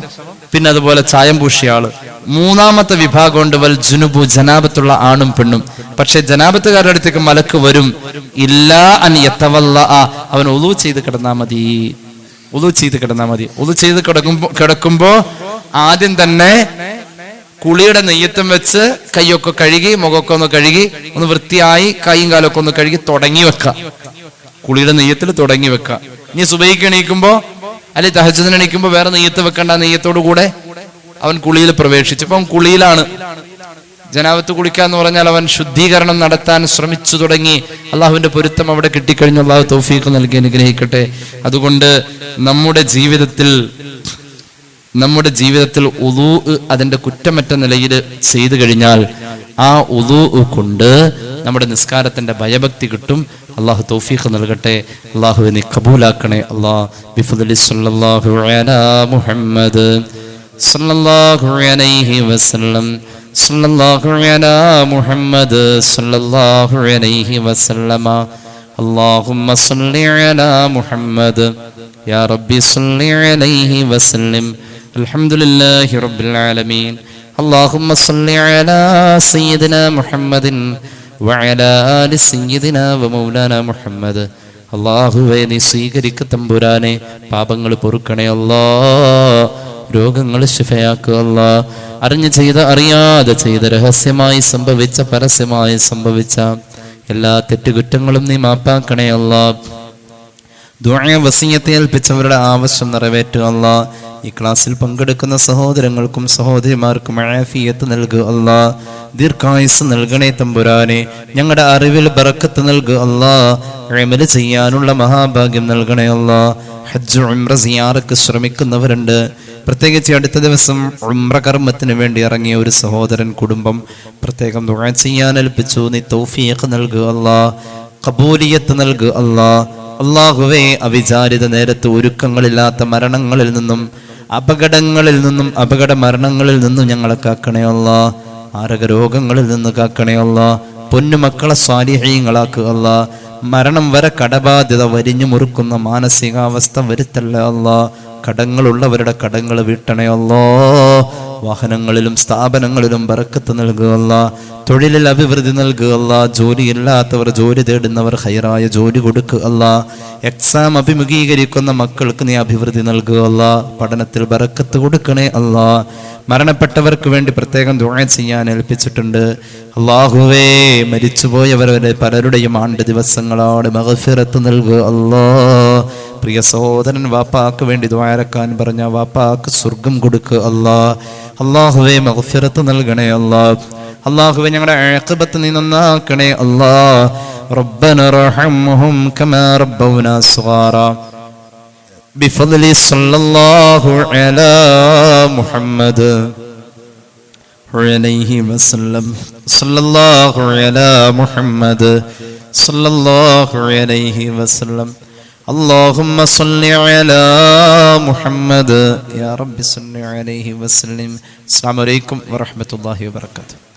പിന്നെ അതുപോലെ ചായം പൂശിയ ആള്. മൂന്നാമത്തെ വിഭാഗമുണ്ട് വൽ ജുനുബു, ജനാബത്തുള്ള ആണും പെണ്ണും. പക്ഷെ ജനാബത്തുകാരുടെ അടുത്തേക്ക് മലക്ക് വരും. ഇല്ലാ അൻ യതവല്ല, അവൻ ഉളൂ ചെയ്ത് കിടന്നാ മതി. ഉളൂ ചെയ്ത് കിടക്കുമ്പോ ആദ്യം തന്നെ കുളിയുടെ നെയ്യത്തും വെച്ച് കൈയൊക്കെ കഴുകി മുഖമൊക്കെ ഒന്ന് കഴുകി ഒന്ന് വൃത്തിയായി കൈയും കാലൊക്കെ ഒന്ന് കഴുകി തുടങ്ങി വെക്കാം. കുളിയുടെ നെയ്യത്തിൽ തുടങ്ങി വെക്കാം. ഇനി സുബഹിക്ക് എണീക്കുമ്പോ അല്ലെ തഹജ്ജുദിന് എണീക്കുമ്പോ വേറെ നെയ്യത്ത് വെക്കണ്ട, നെയ്യത്തോടു കൂടെ അവൻ കുളിയിൽ പ്രവേശിച്ചു. ഇപ്പം കുളിയിലാണ്. ജനാബത്ത് കുളിക്കാന്ന് പറഞ്ഞാൽ അവൻ ശുദ്ധീകരണം നടത്താൻ ശ്രമിച്ചു തുടങ്ങി. അള്ളാഹുവിന്റെ പൊരുത്തം അവിടെ കിട്ടിക്കഴിഞ്ഞു. അള്ളാഹു തൗഫീഖ് നൽകി അനുഗ്രഹിക്കട്ടെ. അതുകൊണ്ട് നമ്മുടെ ജീവിതത്തിൽ ഉളൂ അതിന്റെ കുറ്റമറ്റ നിലയിൽ ചെയ്തു കഴിഞ്ഞാൽ ആ ഉളൂ കൊണ്ട് നമ്മുടെ നിസ്കാരത്തിന്റെ ഭയഭക്തി കിട്ടും. അള്ളാഹു തൗഫീഖ് നൽകട്ടെ. അള്ളാഹുവിനെ കബൂലാക്കണേ. അള്ളാഹ് ബിഫദ്ലി സല്ലല്ലാഹു അലാ മുഹമ്മദ് സല്ലല്ലാഹു അലൈഹി വസല്ലം സല്ലല്ലാഹു അലാ മുഹമ്മദ് സല്ലല്ലാഹു അലൈഹി വസല്ലമ. അല്ലാഹുമ്മ സല്ലി അലാ മുഹമ്മദ് യാ റബ്ബി സല്ലി അലൈഹി വസല്ലം. അൽഹംദുലില്ലാഹി റബ്ബിൽ ആലമീൻ. അല്ലാഹുമ്മ സല്ലി അലാ സയ്യിദിനാ മുഹമ്മദിൻ വഅലാ ആലി സയ്യിദിനാ വമൗലാനാ മുഹമ്മദ്. അല്ലാഹുവേ നീ സ്വീകരിക്ക തമ്പുരാനെ. പാപങ്ങൾ പൊറുക്കണേ അല്ലാഹ്. രോഗങ്ങൾ ശിഫയാക്കുക അല്ലാഹ്. അറിഞ്ഞു ചെയ്ത അറിയാതെ ചെയ്ത രഹസ്യമായി സംഭവിച്ച പരസ്യമായി സംഭവിച്ച എല്ലാ തെറ്റുകുറ്റങ്ങളും നീ മാപ്പാക്കണേ അല്ലാഹ്. ദുആ വസിയത്തെ ഏൽപ്പിച്ചവരുടെ ആവശ്യം നിറവേറ്റുക അല്ലാഹ്. ഈ ക്ലാസ്സിൽ പങ്കെടുക്കുന്ന സഹോദരങ്ങൾക്കും സഹോദരിമാർക്കും ആഫിയത്ത് നൽകുക അല്ലാഹ്. ദീർഘായുസ് നൽകണേ തമ്പുരാനെ. ഞങ്ങളുടെ അറിവിൽ ബറക്കത്ത് നൽകുക അല്ലാഹ്. അമൽ ചെയ്യാനുള്ള മഹാഭാഗ്യം നൽകണേ അല്ലാഹ്. ഹജ്ജ് ഉംറ സിയാറക്ക് ശ്രമിക്കുന്നവരുണ്ട്. പ്രത്യേകിച്ച് അടുത്ത ദിവസം ഉംറ കർമ്മത്തിന് വേണ്ടി ഇറങ്ങിയ ഒരു സഹോദരൻ കുടുംബം പ്രത്യേകം ദുആ ചെയ്യാൻ ഏൽപ്പിച്ചു. നീ തൗഫീഖ് നൽകുക അല്ലാഹ്. ഖബൂലിയത്ത് നൽകുക അല്ലാഹ്. അല്ലാഹുവേ, അവിചാരിത നേരത്ത് ഒരുക്കങ്ങളില്ലാത്ത മരണങ്ങളിൽ നിന്നും അപകടങ്ങളിൽ നിന്നും അപകട മരണങ്ങളിൽ നിന്നും ഞങ്ങളെ കാക്കണേ അല്ലാഹ്. മാരക രോഗങ്ങളിൽ നിന്ന് കാക്കണേ അല്ലാഹ്. പൊന്നുമക്കളെ സ്വാലിഹീങ്ങളാക്കുക അല്ലാഹ്. മരണം വരെ കടബാധ്യത വരിഞ്ഞു മുറുക്കുന്ന മാനസികാവസ്ഥ വരുത്തല്ലേ അല്ലാഹ്. കടങ്ങളുള്ളവരുടെ കടങ്ങൾ വീട്ടണേ അല്ലാഹ്. വാഹനങ്ങളിലും സ്ഥാപനങ്ങളിലും ബറക്കത്ത് നൽകുക അല്ലാഹ്. തൊഴിലിൽ അഭിവൃദ്ധി നൽകുക അല്ലാഹ്. ജോലിയില്ലാത്തവർ ജോലി തേടുന്നവർ ഹൈറായ ജോലി കൊടുക്കുക അല്ലാഹ്. എക്സാം അഭിമുഖീകരിക്കുന്ന മക്കൾക്ക് നീ അഭിവൃദ്ധി നൽകുക അല്ലാഹ്. പഠനത്തിൽ ബറക്കത്ത് കൊടുക്കണേ അല്ലാഹ്. മരണപ്പെട്ടവർക്ക് വേണ്ടി പ്രത്യേകം ദുആ ചെയ്യാൻ ഏൽപ്പിച്ചിട്ടുണ്ട്. അല്ലാഹുവേ, മരിച്ചുപോയവരുടെ പലരുടെയും ആണ്ട് ദിവസങ്ങളോട് മഗ്ഫിറത്ത് നൽകുക അല്ലാഹ്. പ്രിയ സഹോദരൻ വാപ്പാക്ക് വേണ്ടി ദുആരക്കാൻ പറഞ്ഞ വാപ്പാക്ക് സ്വർഗം കൊടുക്കുക അല്ലാഹ്. അല്ലാഹുവേ, മഗ്ഫിറത്ത് നൽകണേ അല്ലാഹ്. അല്ലാഹുവേ, ഞങ്ങളുടെ ആഖിബത്ത് നീ നന്നാക്കണേ അല്ലാഹ്. റബ്ബന റഹംഹും കമാ റബ്ബൗനാ സഗാറാ بفضل صلى الله على محمد عليه وسلم. صلى الله على محمد صلى الله عليه وسلم. اللهم صل على محمد يا رب صل عليه وسلم. السلام عليكم ورحمة الله وبركاته.